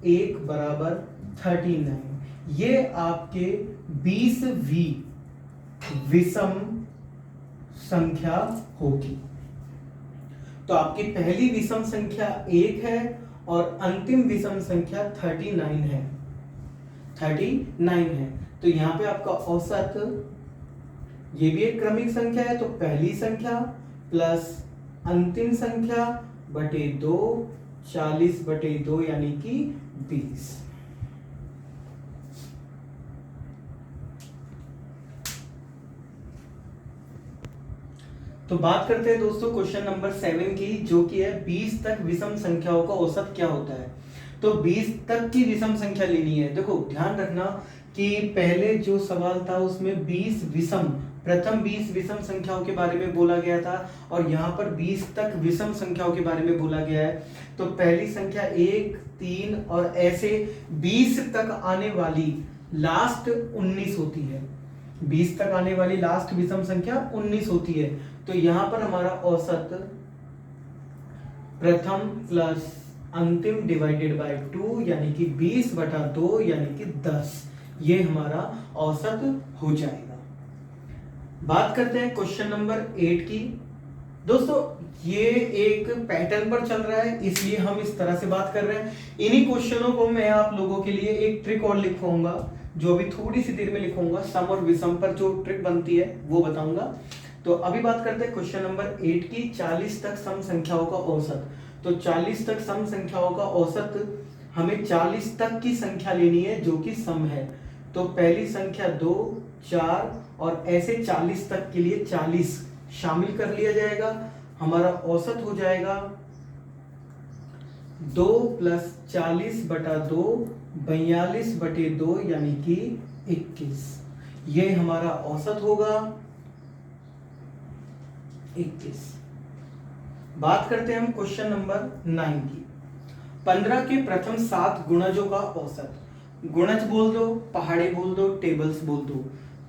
1 = 39। ये आपके 20वीं विषम संख्या होगी। तो आपकी पहली विषम संख्या 1 है और अंतिम विषम संख्या 39 है। तो यहाँ पे आपका औसत, ये भी एक क्रमिक संख्या है, तो पहली संख्या प्लस अंतिम संख्या बटे 2, 40/2 यानी कि 20। तो बात करते हैं दोस्तों क्वेश्चन नंबर 7 की, जो कि है 20 तक विषम संख्याओं का औसत क्या होता है। तो 20 तक की विषम संख्या लेनी है। देखो ध्यान रखना कि पहले जो सवाल था उसमें प्रथम 20 विषम संख्याओं के बारे में बोला गया था और यहाँ पर 20 तक विषम संख्याओं के बारे में बोला गया है। तो पहली संख्या 1, 3 और ऐसे 20 तक आने वाली लास्ट 19 होती है। 20 तक आने वाली लास्ट विषम संख्या 19 होती है। तो यहां पर हमारा औसत प्रथम प्लस अंतिम डिवाइडेड बाय 2 यानी कि 20/2 यानी कि 10, ये हमारा औसत हो जाएगा। बात करते हैं क्वेश्चन नंबर 8 की। दोस्तों ये एक पैटर्न पर चल रहा है इसलिए हम इस तरह से बात कर रहे हैं। इन्हीं क्वेश्चनों को मैं आप लोगों के लिए एक ट्रिक और लिखवाऊंगा, जो अभी थोड़ी सी देर में लिखूंगा। सम और विषम पर जो ट्रिक बनती है वो बताऊंगा। तो अभी बात करते हैं क्वेश्चन नंबर 8 की, 40 तक सम संख्याओं का औसत। तो 40 तक सम संख्याओं का औसत, हमें 40 तक की संख्या लेनी है जो कि सम है। तो पहली संख्या 2, 4 और ऐसे 40 तक के लिए 40 शामिल कर लिया जाएगा। हमारा औसत हो जाएगा 2 + 40/2 42/2 यानी कि 21। ये हमारा औसत होगा 21। बात करते हैं हम क्वेश्चन नंबर 9 की। 15 के प्रथम 7 गुणजों का औसत। गुणज बोल दो, पहाड़े बोल दो, टेबल्स बोल दो।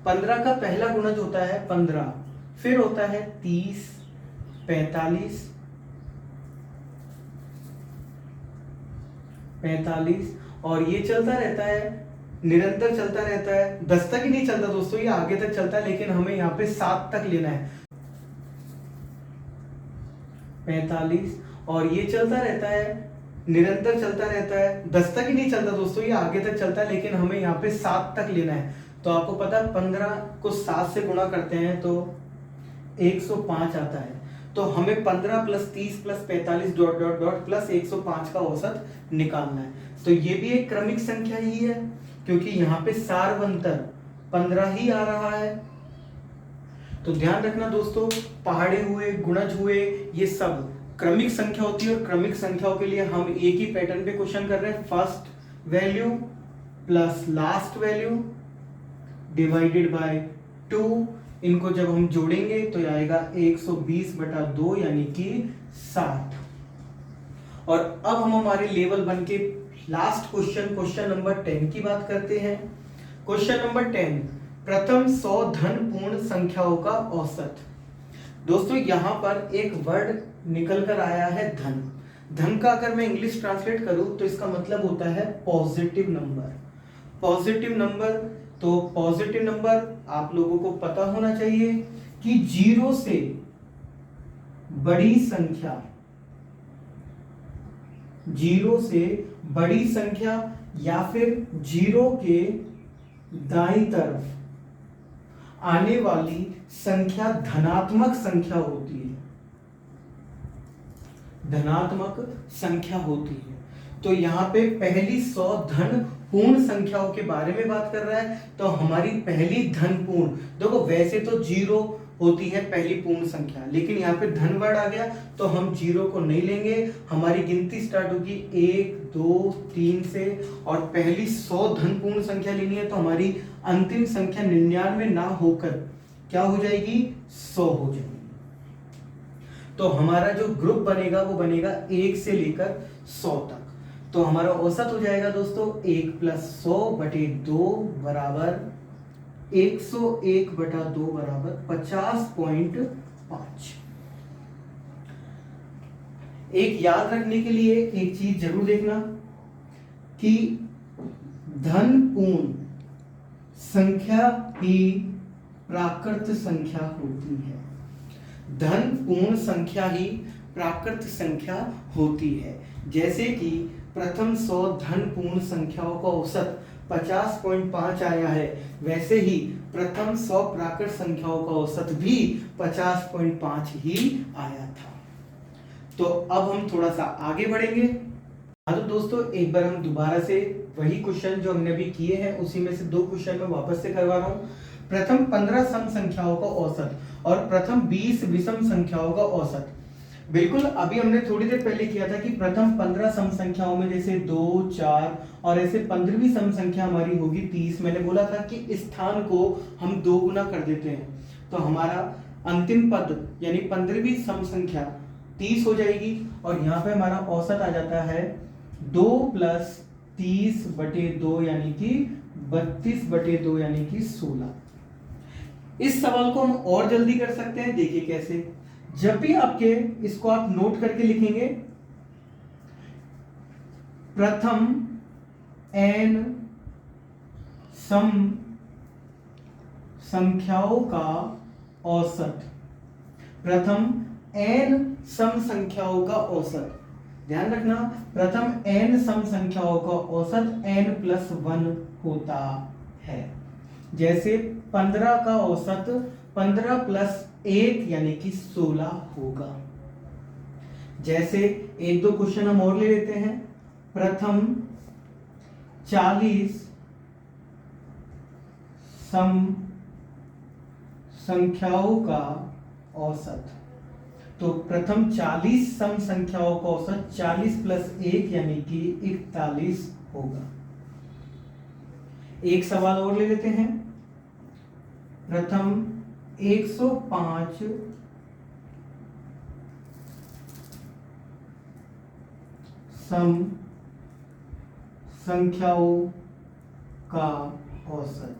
15 का पहला गुणज होता है 15, फिर होता है 30, 45 और ये चलता रहता है निरंतर चलता रहता है, 10 तक ही नहीं चलता दोस्तों, ये आगे तक चलता है, लेकिन हमें यहाँ पे 7 तक लेना है। 45, और ये चलता रहता है, निरंतर चलता रहता है, 10 तक ही नहीं चलता दोस्तों, ये आगे तक चलता है, लेकिन हमें यहाँ पे 7 तक लेना है। तो आपको पता है 15 को 7 से गुणा करते हैं तो 105 आता है। तो हमें 15 plus 30 plus 45 dot dot dot plus 105 का औसत निकालना है। तो ये भी एक क्रमिक संख्या ही है, क्योंकि यहाँ पे सारवंतर 15 ही आ रहा है। तो ध्यान रखना दोस्तों, पहाड़े हुए, गुणज हुए, ये सब क्रमिक संख्या होती है, और क्रमिक संख्याओं के लिए हम एक ही पैटर्न पे क्वेश्चन कर रहे हैं। First value plus last value divided by 2, इनको जब हम जोड़ेंगे तो आएगा 120/2 यानी कि 60। और अब हम हमारे लेवल 1 के लास्ट क्वेश्चन नंबर 10 की बात करते हैं। क्वेश्चन नंबर 10, प्रथम 100 धन पूर्ण संख्याओं का औसत। दोस्तों यहां पर एक वर्ड निकल कर आया है धन। धन का अगर मैं इंग्लिश ट्रांसलेट करूं तो इसका मतलब होता है पॉजिटिव नंबर। पॉजिटिव नंबर, तो पॉजिटिव नंबर आप लोगों को पता होना चाहिए कि 0 से बड़ी संख्या, 0 से बड़ी संख्या या फिर 0 के दाईं तरफ आने वाली संख्या धनात्मक संख्या होती है, धनात्मक संख्या होती है। तो यहाँ पे पहली 100 धन पूर्ण संख्याओं के बारे में बात कर रहा है। तो हमारी पहली धन पूर्ण, देखो वैसे तो 0 होती है पहली पूर्ण संख्या, लेकिन यहाँ पे धन वर्ड आ गया तो हम 0 को नहीं लेंगे। हमारी गिनती स्टार्ट होगी 1 2 3 से, और पहली 100 धन पूर्ण संख्या लेनी है तो हमारी अंतिम संख्या 99 ना होकर क्या हो जाएगी, 100 हो जाएगी। तो हमारा जो ग्रुप बनेगा वो बनेगा 1 से लेकर 100 तक। तो हमारा औसत हो जाएगा दोस्तों 1 + 100/2 बराबर 101/2 बराबर 50.5। एक याद रखने के लिए एक चीज जरूर देखना कि धन पूर्ण संख्या ही प्राकृत संख्या होती है। धन पूर्ण संख्या ही प्राकृत संख्या होती है। जैसे कि प्रथम 100 धन पूर्ण संख्याओं का औसत 50.5 आया है, वैसे ही प्रथम 100 प्राकृत संख्याओं का औसत भी 50.5 ही आया था। तो अब हम थोड़ा सा आगे बढ़ेंगे। तो दोस्तों एक बार हम दोबारा से वही क्वेश्चन जो हमने अभी किए हैं उसी में से 2 क्वेश्चन मैं वापस से करवा रहा हूँ। प्रथम 15 सम संख्याओं का औसत और प्रथम 20 विषम संख्याओं का औसत। बिल्कुल अभी हमने थोड़ी देर पहले किया था कि प्रथम 15 सम संख्याओं में जैसे 2 4 और ऐसे 15वीं सम संख्या हमारी होगी 30। मैंने बोला था कि इस स्थान को हम 2 गुना कर देते हैं तो हमारा अंतिम पद यानी 15वीं सम संख्या 30 हो जाएगी, और यहाँ पे हमारा औसत आ जाता है 2 + 30/2 यानी कि 32/2 यानी कि 16। इस सवाल को हम और जल्दी कर सकते हैं, देखिए कैसे। जब भी आपके इसको आप नोट करके लिखेंगे, प्रथम n सम संख्याओं का औसत, प्रथम n सम संख्याओं का औसत, ध्यान रखना प्रथम n सम संख्याओं का औसत n + 1 होता है। जैसे 15 का औसत 15 + 1 यानी कि 16 होगा। जैसे 1-2 क्वेश्चन हम और ले लेते हैं। प्रथम 40 सम संख्याओं का औसत, तो प्रथम 40 सम संख्याओं का औसत 40 + 1 यानी कि 41 होगा। एक सवाल और ले लेते हैं। प्रथम 105 सम संख्याओं का औसत,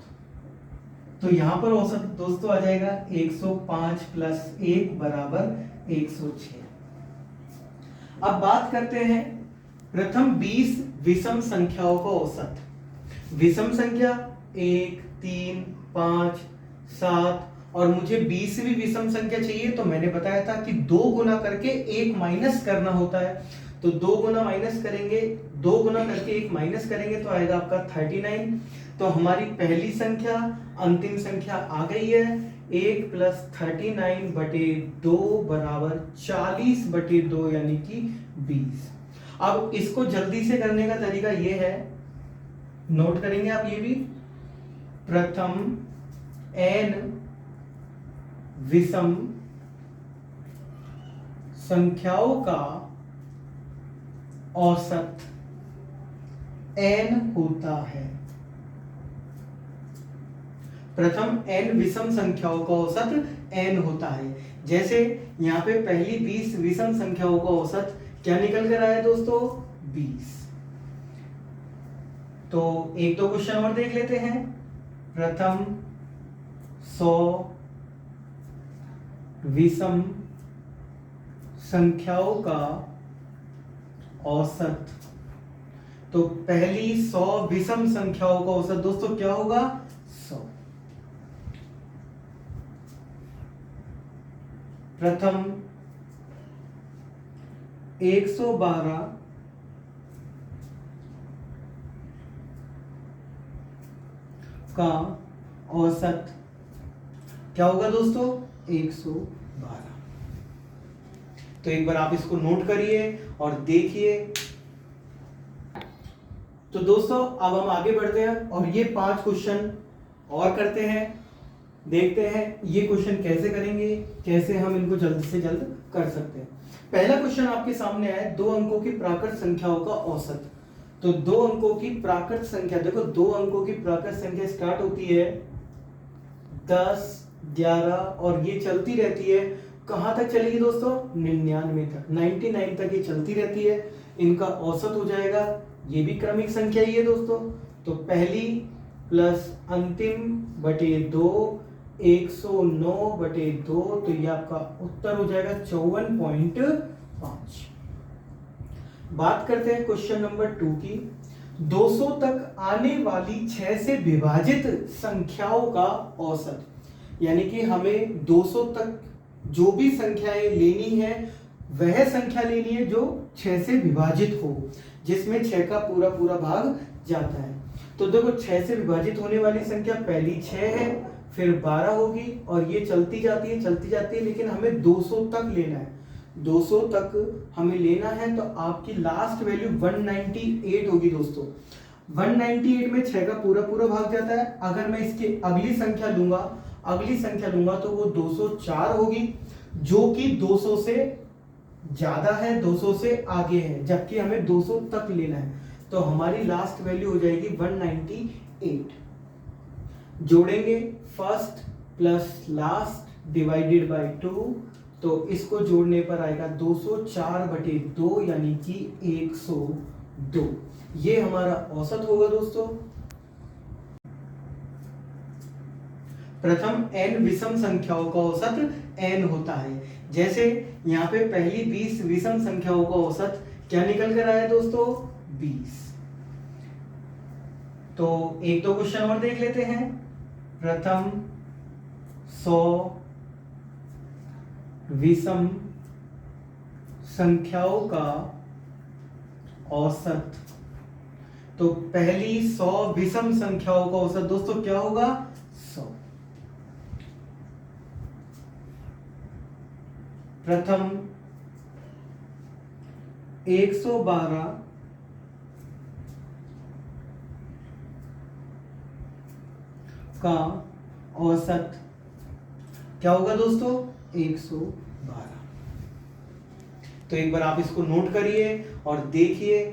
तो यहां पर औसत दोस्तों आ जाएगा 105 + 1 बराबर 106। अब बात करते हैं प्रथम 20 विषम संख्याओं का औसत। विषम संख्या 1, 3, 5, 7 और मुझे 20 भी विषम संख्या चाहिए, तो मैंने बताया था कि 2 गुना करके 1 माइनस करना होता है। तो 2 गुना माइनस करेंगे, 2 गुना करके 1 माइनस करेंगे तो आएगा आपका 39। तो हमारी पहली संख्या अंतिम संख्या आ गई है। 1 + 39/2 बराबर 40/2 यानी कि 20। अब इसको जल्दी से करने का तरीका ये है, नोट करेंगे आप ये भी। प्रथम n विषम संख्याओं का औसत n होता है। प्रथम n विषम संख्याओं का औसत n होता है। जैसे यहाँ पे पहली 20 विषम संख्याओं का औसत क्या निकल कर आया दोस्तों? 20। तो एक दो क्वेश्चन और देख लेते हैं। प्रथम 100 विषम संख्याओं का औसत। तो पहली 100 विषम संख्याओं का औसत दोस्तों क्या होगा? 100। प्रथम 112 का औसत क्या होगा दोस्तों? 112। तो एक बार आप इसको नोट करिए और देखिए। तो दोस्तों अब हम आगे बढ़ते हैं और ये 5 क्वेश्चन और करते हैं, देखते हैं ये क्वेश्चन कैसे करेंगे, कैसे हम इनको जल्द से जल्द कर सकते हैं। पहला क्वेश्चन आपके सामने आया, 2 अंकों की प्राकृत संख्याओं का औसत। तो 2 अंकों की प्राकृत संख्या, देखो 2 अंकों की प्राकृत संख्या स्टार्ट होती है 10, 11 और ये चलती रहती है, कहां तक चलेगी दोस्तों? 99 तक, 99 तक ये चलती रहती है। इनका औसत हो जाएगा, ये भी क्रमिक संख्या ही है दोस्तों। तो पहली प्लस अंतिम बटे 2, 109/2, तो ये आपका उत्तर हो जाएगा 54.5। बात करते हैं क्वेश्चन नंबर 2 की। 200 तक आने वाली 6 से विभाजित संख्याओं का औसत, यानी कि हमें 200 तक जो भी संख्याएं लेनी है वह संख्या लेनी है जो 6 से विभाजित हो, जिसमें 6 का पूरा पूरा भाग जाता है। तो देखो 6 से विभाजित होने वाली संख्या पहली 6 है, फिर 12 होगी और ये चलती जाती है, लेकिन हमें 200 तक लेना है। 200 तक हमें लेना है, तो आपकी लास्ट वैल्यू 198 होगी दोस्तों। 198 में 6 का पूरा पूरा भाग जाता है। अगर मैं इसकी अगली संख्या लूंगा तो वो 204 होगी, जो कि 200 से ज्यादा है, 200 से आगे है, जबकि हमें 200 तक लेना है। तो हमारी लास्ट वैल्यू हो जाएगी 198। जोड़ेंगे first plus last divided by 2, तो इसको जोड़ने पर आएगा 204/2 यानी कि 102। ये हमारा औसत होगा दोस्तों। प्रथम n विषम संख्याओं का औसत n होता है। जैसे यहाँ पे पहली 20 विषम संख्याओं का औसत क्या निकल कर आया दोस्तों? 20। तो एक दो क्वेश्चन और देख लेते हैं। प्रथम 100 विषम संख्याओं का औसत। तो पहली 100 विषम संख्याओं का औसत दोस्तों क्या होगा? 100। प्रथम 112 का औसत क्या होगा दोस्तों? 112। तो एक बार आप इसको नोट करिए और देखिए।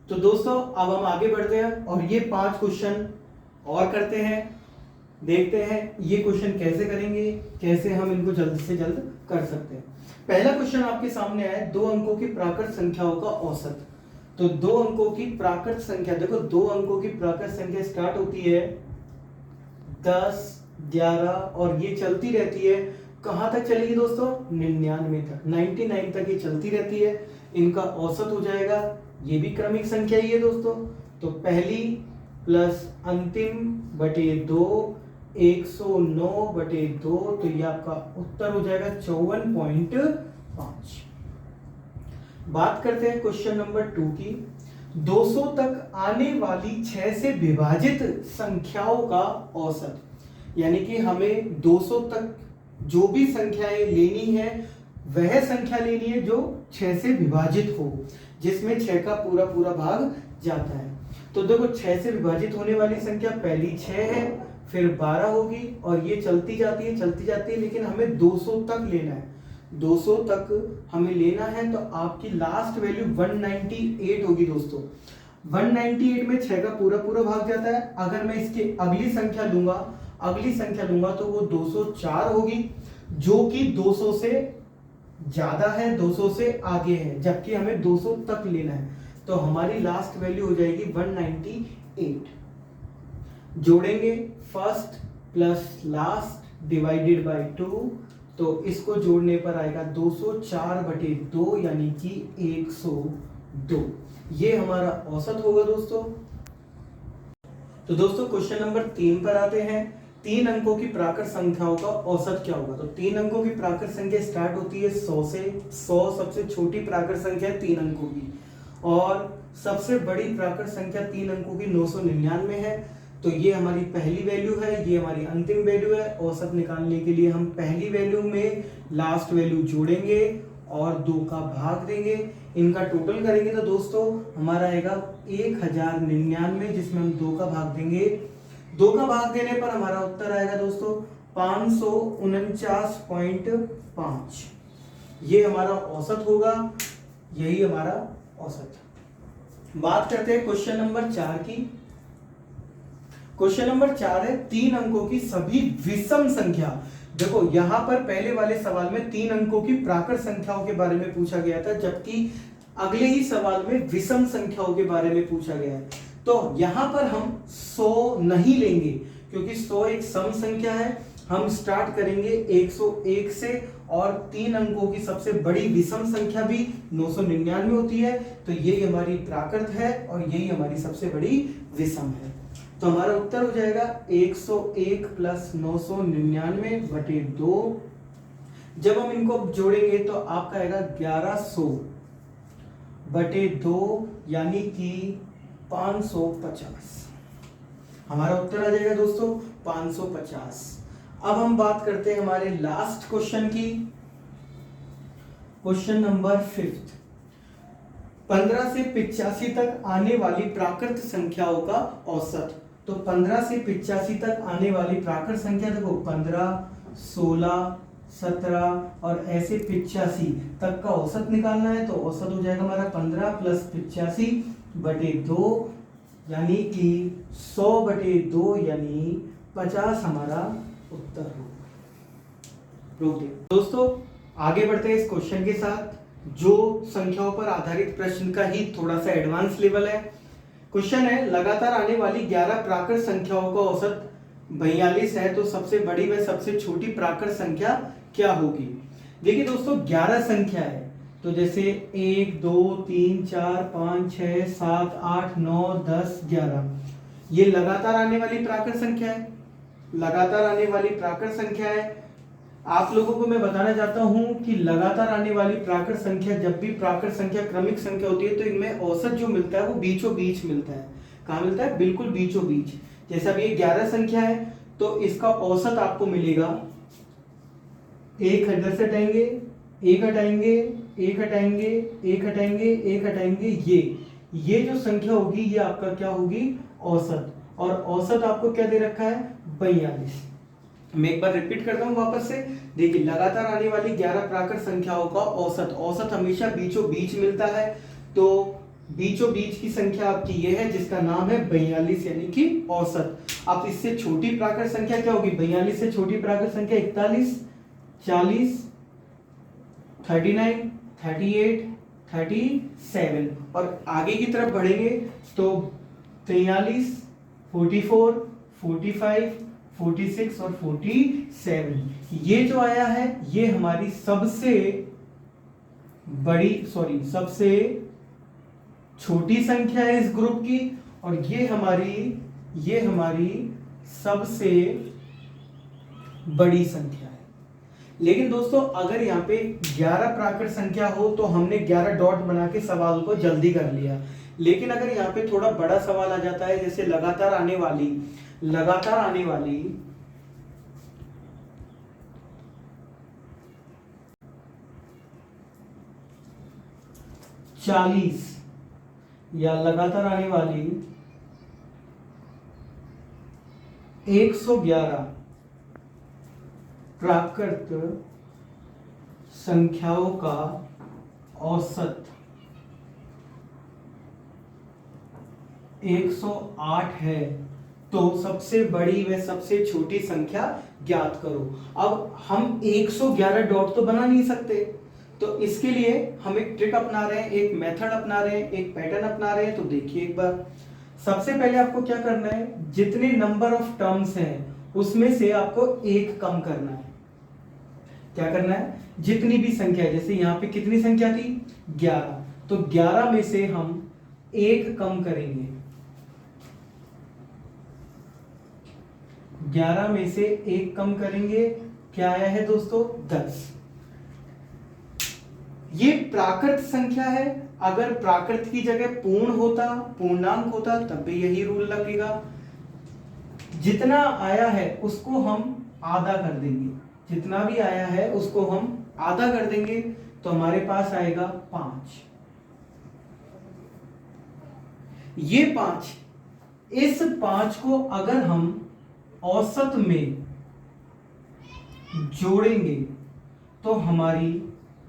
तो दोस्तों अब हम आगे बढ़ते हैं और ये 5 क्वेश्चन और करते हैं, देखते हैं ये क्वेश्चन कैसे करेंगे, कैसे हम इनको जल्द से जल्द कर सकते हैं। पहला क्वेश्चन आपके सामने आया, 2 अंकों की प्राकृत संख्याओं का औसत। तो 2 अंकों की प्राकृत संख्या, देखो 2 अंकों की प्राकृत संख्या स्टार्ट होती है 10, 11 और ये चलती रहती है, कहां तक चलेगी दोस्तों? 99 तक, 99 तक ये चलती रहती है। इनका औसत हो जाएगा, ये भी क्रमिक संख्या ही है दोस्तों। तो पहली प्लस अंतिम बटे 2, 109/2, तो ये आपका उत्तर हो जाएगा 54.5। बात करते हैं क्वेश्चन नंबर 2 की। 200 तक आने वाली 6 से विभाजित संख्याओं का औसत, यानी कि हमें 200 तक जो भी संख्याएं लेनी है वह संख्या लेनी है जो 6 से विभाजित हो, जिसमें 6 का पूरा पूरा भाग जाता है। तो देखो 6 से विभाजित होने वाली संख्या पहली 6 है, फिर 12 होगी और ये चलती जाती है, लेकिन हमें 200 तक लेना है। 200 तक हमें लेना है तो आपकी लास्ट वैल्यू 198 होगी दोस्तों। 198 में 6 का पूरा पूरा भाग जाता है। अगर मैं इसकी अगली संख्या लूंगा तो वो 204 होगी, जो कि 200 से ज्यादा है, 200 से आगे है, जबकि हमें 200 तक लेना है। तो हमारी लास्ट वैल्यू हो जाएगी 198। जोड़ेंगे first plus last divided by 2, तो इसको जोड़ने पर आएगा 204/2 यानी कि 102। ये हमारा औसत होगा दोस्तों। तो दोस्तों क्वेश्चन नंबर 3 पर आते हैं। 3 अंकों की प्राकृत संख्याओं का औसत क्या होगा? तो 3 अंकों की प्राकृत संख्या स्टार्ट होती है 100 से। 100 सबसे छोटी प्राकृत संख्या है 3 अंकों की, और सबसे बड़ी प्राकृत संख्या 3 अंकों की 999 है। तो ये हमारी पहली वैल्यू है, ये हमारी अंतिम वैल्यू है। औसत निकालने के लिए हम पहली वैल्यू में लास्ट वैल्यू जोड़ेंगे और 2 का भाग देंगे, इनका टोटल करेंगे तो दोस्तों हमारा आएगा 1099, जिसमें हम 2 का भाग देंगे। 2 का भाग देने पर हमारा उत्तर आएगा दोस्तों 549.5। ये हमारा औसत होगा, यही हमारा औसत। बात करते हैं क्वेश्चन नंबर 4 की। क्वेश्चन नंबर 4 है 3 अंकों की सभी विषम संख्या। देखो यहां पर पहले वाले सवाल में 3 अंकों की प्राकृत संख्याओं के बारे में पूछा गया था, जबकि अगले ही सवाल में विषम संख्याओं के बारे में पूछा गया है। तो यहां पर हम 100 नहीं लेंगे, क्योंकि 100 एक सम संख्या है। हम स्टार्ट करेंगे 101 से, और 3 अंकों की सबसे बड़ी विषम संख्या भी 999 होती है। तो यही हमारी प्राकृत है और यही हमारी सबसे बड़ी विषम है। तो हमारा उत्तर हो जाएगा 101 प्लस 999/2। जब हम इनको जोड़ेंगे तो आपका आएगा 1100/2 यानी कि 550। हमारा उत्तर आ जाएगा दोस्तों 550। अब हम बात करते हैं हमारे लास्ट क्वेश्चन की। Question number 5। 15 से 85 तक आने वाली प्राकृत संख्याओं का औसत। तो 15 से 85 तक आने वाली प्राकृत संख्या देखो 15, 16, 17 और ऐसे 85 तक का औसत निकालना है। तो औसत हो जाएगा हमारा 15 प्लस 85/2 यानी कि 100/2 यानी 50 हमारा उत्तर होगा। दोस्तों आगे बढ़ते हैं इस क्वेश्चन के साथ, जो संख्याओं पर आधारित प्रश्न का ही थोड़ा सा एडवांस लेवल है। क्वेश्चन है लगातार आने वाली 11 प्राकृत संख्याओं का औसत 42 है, तो सबसे बड़ी व सबसे छोटी प्राकृत संख्या क्या होगी? देखिए दोस्तों 11 संख्या है, तो जैसे 1 2 3 4 5 6 7 8 9 10 11 ये लगातार आने वाली प्राकृत संख्या है। लगातार आने वाली प्राकृत संख्या है। आप लोगों को मैं बताना चाहता हूं कि लगातार आने वाली प्राकृत संख्या, जब भी प्राकृत संख्या क्रमिक संख्या होती है तो इनमें औसत जो मिलता है वो बीचों बीच मिलता है। कहाँ मिलता है? बिल्कुल बीचों बीच। जैसा अब ये 11 संख्या है तो इसका औसत आपको मिलेगा, एक इधर से हटाएंगे, एक हटाएंगे, एक हटाएंगे, एक हटाएंगे, एक हटाएंगे, ये जो संख्या होगी ये आपका क्या होगी? औसत। और औसत आपको क्या दे रखा है? 42। मैं एक बार रिपीट करता हूं वापस से। देखिए लगातार आने वाली 11 प्राकृत संख्याओं का औसत हमेशा बीचों बीच मिलता है। तो बीचों बीच की संख्या आपकी ये है जिसका नाम है 42 यानी कि औसत। अब इससे छोटी प्राकृत संख्या क्या होगी? 42 से छोटी प्राकृत संख्या 41, 40, 39, 38, 37 और आगे की तरफ बढ़ेंगे तो 43, 44, 45, 46 और 47। ये जो आया है ये हमारी सबसे सबसे छोटी संख्या है इस ग्रुप की, और ये हमारी सबसे बड़ी संख्या है। लेकिन दोस्तों अगर यहाँ पे 11 प्राकृत संख्या हो तो हमने 11 डॉट बना के सवाल को जल्दी कर लिया। लेकिन अगर यहाँ पे थोड़ा बड़ा सवाल आ जाता है, जैसे लगातार आने वाली 40 या लगातार आने वाली 111 प्राकृत संख्याओं का औसत 108 है, तो सबसे बड़ी व सबसे छोटी संख्या ज्ञात करो। अब हम 111 डॉट तो बना नहीं सकते, तो इसके लिए हम एक ट्रिक अपना रहे हैं, एक मेथड अपना रहे हैं, एक पैटर्न अपना रहे हैं। तो देखिए एक बार, सबसे पहले आपको क्या करना है, जितने नंबर ऑफ टर्म्स हैं उसमें से आपको एक कम करना है। क्या करना है, जितनी भी संख्या, जैसे यहाँ पे कितनी संख्या थी 11, तो 11 में से हम एक कम करेंगे। 11 में से एक कम करेंगे, क्या आया है दोस्तों 10। ये प्राकृत संख्या है, अगर प्राकृत की जगह पूर्णांक होता तब भी यही रूल लगेगा। जितना आया है उसको हम आधा कर देंगे, जितना भी आया है उसको हम आधा कर देंगे, तो हमारे पास आएगा 5। ये 5, इस 5 को अगर हम औसत में जोड़ेंगे तो हमारी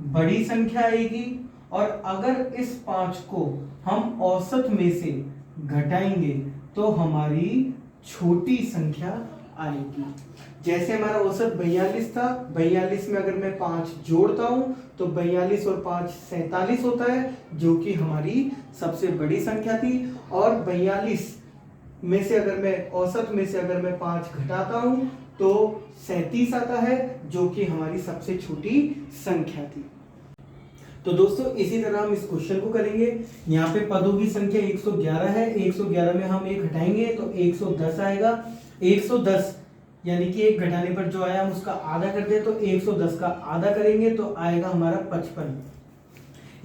बड़ी संख्या आएगी, और अगर इस 5 को हम औसत में से घटाएंगे तो हमारी छोटी संख्या आएगी। जैसे हमारा औसत 42 था, 42 में अगर मैं 5 जोड़ता हूं तो 42 और 5 47 होता है, जो कि हमारी सबसे बड़ी संख्या थी। और 42 में से अगर मैं औसत में से अगर मैं 5 घटाता हूं तो 37 आता है, जो कि हमारी सबसे छोटी संख्या थी। तो दोस्तों इसी तरह हम इस क्वेश्चन को करेंगे। यहाँ पे पदों की संख्या 111 है, 111 में हम एक घटाएंगे तो 110 आएगा। 110 यानी कि एक घटाने पर जो आया हम उसका आधा कर दे, तो 110 का आधा करेंगे तो आएगा हमारा 55।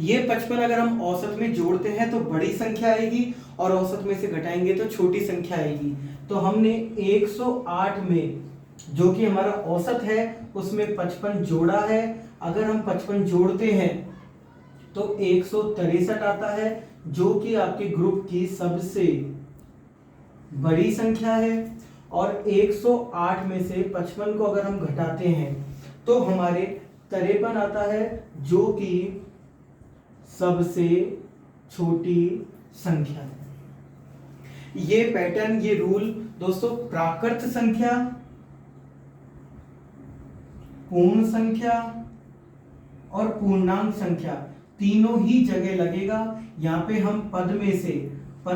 ये 55 अगर हम औसत में जोड़ते हैं तो बड़ी संख्या आएगी, और औसत में से घटाएंगे तो छोटी संख्या आएगी। तो हमने 108 में जो कि हमारा औसत है उसमें 55 जोड़ा है। अगर हम 55 जोड़ते हैं तो 163 आता है, जो कि आपके ग्रुप की सबसे बड़ी संख्या है। और 108 में से 55 को अगर हम घटाते हैं तो हमारे 53 आता है, जो कि सबसे छोटी संख्या है। ये पैटर्न, ये रूल दोस्तों प्राकृत संख्या, पूर्ण संख्या और पूर्णांक संख्या तीनों ही जगह लगेगा। यहाँ पे हम पद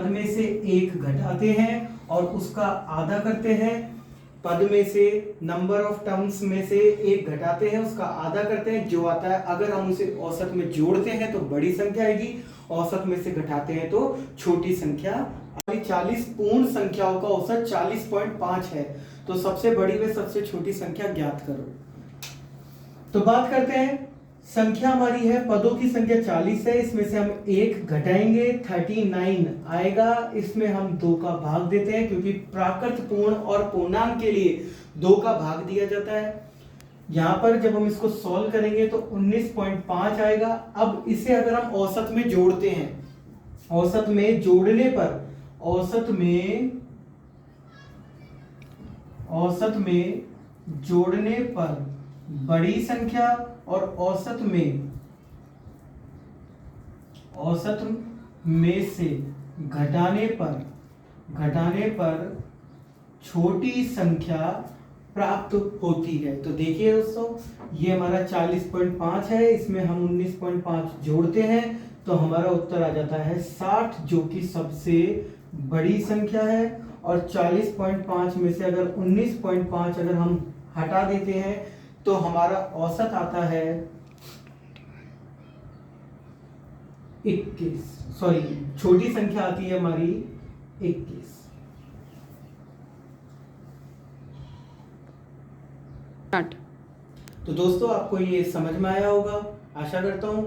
में से एक घटाते हैं और उसका आधा करते हैं। पद में से नंबर ऑफ टर्म्स में से एक घटाते हैं, उसका आधा करते हैं, जो आता है अगर हम उसे औसत में जोड़ते हैं तो बड़ी संख्या आएगी, औसत में से घटाते हैं तो छोटी संख्या। 40 पूर्ण संख्याओं का औसत 40.5 है, तो सबसे बड़ी व सबसे छोटी संख्या ज्ञात करो। तो बात करते हैं, संख्या हमारी है, पदों की संख्या 40 है, इसमें से हम एक घटाएंगे 39 आएगा। इसमें हम 2 का भाग देते हैं, क्योंकि प्राकृत, पूर्ण और पूर्णांक के लिए 2 का भाग दिया जाता है। यहाँ पर जब हम इसको सॉल्व करेंगे तो 19.5 आएगा। अब इसे अगर हम औसत में जोड़ते हैं, औसत में जोड़ने पर औसत में जोड़ने पर बड़ी संख्या और औसत में से घटाने पर छोटी संख्या प्राप्त होती है। तो देखिए दोस्तों, ये हमारा 40.5 है, इसमें हम 19.5 जोड़ते हैं तो हमारा उत्तर आ जाता है 60, जो कि सबसे बड़ी संख्या है। और 40.5 में से अगर 19.5 अगर हम हटा देते हैं तो हमारा औसत आता है 21, छोटी संख्या आती है हमारी 21। तो दोस्तों आपको ये समझ में आया होगा, आशा करता हूं।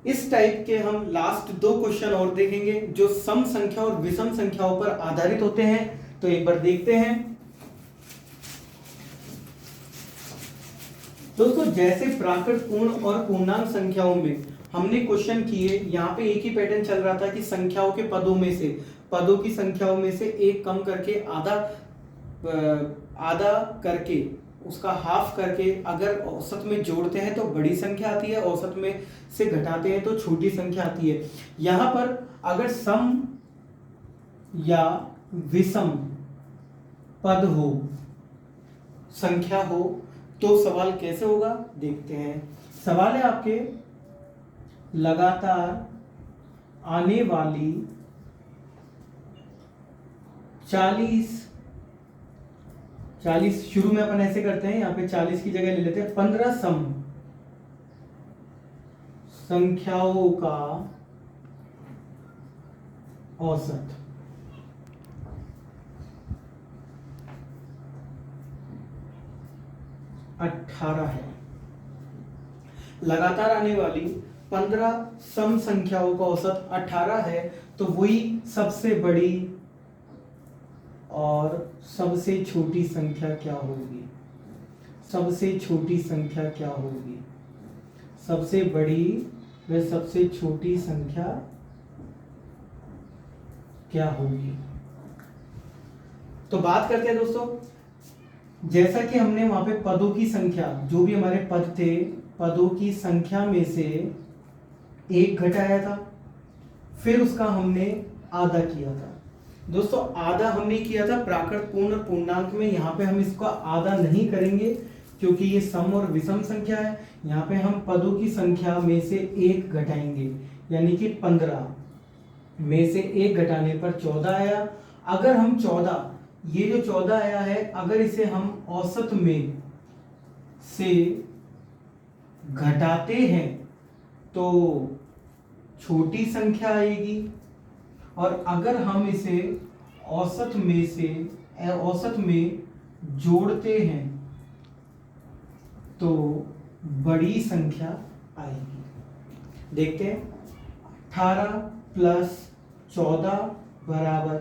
इस टाइप के हम लास्ट 2 क्वेश्चन और देखेंगे जो सम संख्या और विषम संख्याओं पर आधारित होते हैं। तो एक बार देखते हैं दोस्तों। जैसे प्राकृत पूर्ण और पूर्णांक संख्याओं में हमने क्वेश्चन किए, यहाँ पे एक ही पैटर्न चल रहा था कि संख्याओं के पदों की संख्याओं में से एक कम करके आधा करके उसका हाफ करके अगर औसत में जोड़ते हैं तो बड़ी संख्या आती है, औसत में से घटाते हैं तो छोटी संख्या आती है। यहां पर अगर सम या विषम पद हो, संख्या हो, तो सवाल कैसे होगा देखते हैं। सवाल है आपके, लगातार आने वाली 40 शुरू में अपन ऐसे करते हैं, यहां पे 40 की जगह ले लेते हैं 15 सम संख्याओं का औसत। अठारह है। लगातार आने वाली 15 सम संख्याओं का औसत 18 है, तो वही सबसे बड़ी और सबसे छोटी संख्या क्या होगी? सबसे छोटी संख्या क्या होगी? सबसे बड़ी व सबसे छोटी संख्या क्या होगी? तो बात करते हैं दोस्तों। जैसा कि हमने वहां पे पदों की संख्या, जो भी हमारे पद थे, पदों की संख्या में से एक घटाया था, फिर उसका हमने आधा किया था। दोस्तों आधा हमने किया था प्राकृत पूर्ण और पूर्णांक में, यहाँ पे हम इसको आधा नहीं करेंगे क्योंकि ये सम और विषम संख्या है। यहाँ पे हम पदों की संख्या में से एक घटाएंगे, यानी कि 15 में से एक घटाने पर 14 आया। अगर हम 14, ये जो 14 आया है, अगर इसे हम औसत में से घटाते हैं तो छोटी संख्या आएगी, और अगर हम इसे औसत में जोड़ते हैं तो बड़ी संख्या आएगी। देखते हैं, 18 प्लस 14 बराबर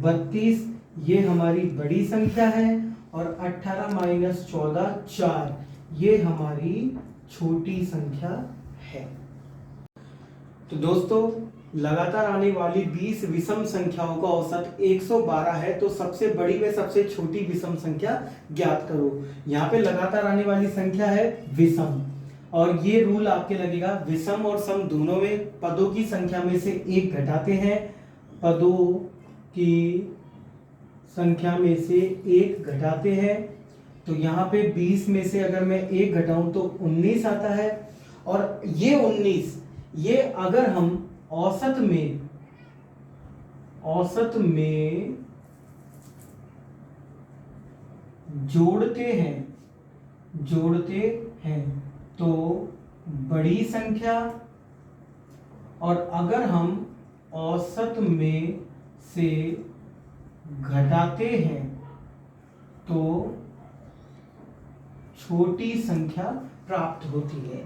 32, ये हमारी बड़ी संख्या है, और 18 माइनस 14 4, ये हमारी छोटी संख्या है। तो दोस्तों लगातार आने वाली 20 विषम संख्याओं का औसत 112 है, तो सबसे बड़ी व सबसे छोटी विषम संख्या ज्ञात करो। यहाँ पे लगातार आने वाली संख्या है विषम, और ये रूल आपके लगेगा, विषम और सम दोनों में पदों की संख्या में से एक घटाते हैं, पदों की संख्या में से एक घटाते हैं। तो यहाँ पे 20 में से अगर मैं एक घटाऊं तो 19 आता है, और ये 19, ये अगर हम औसत में जोड़ते हैं तो बड़ी संख्या, और अगर हम औसत में से घटाते हैं तो छोटी संख्या प्राप्त होती है।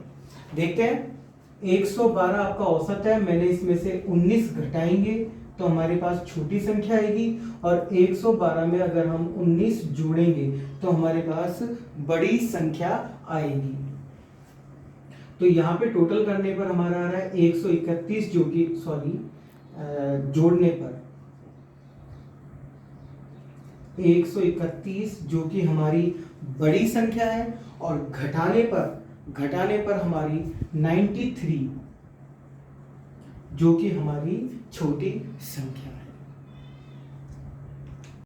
देखते हैं, 112 आपका औसत है, मैंने इसमें से 19 घटाएंगे तो हमारे पास छोटी संख्या आएगी, और 112 में अगर हम 19 जोड़ेंगे तो हमारे पास बड़ी संख्या आएगी। तो यहाँ पे टोटल करने पर हमारा आ रहा है 131, जो कि जोड़ने पर 131 जो कि हमारी बड़ी संख्या है, और घटाने पर हमारी 93 जो कि हमारी छोटी संख्या है।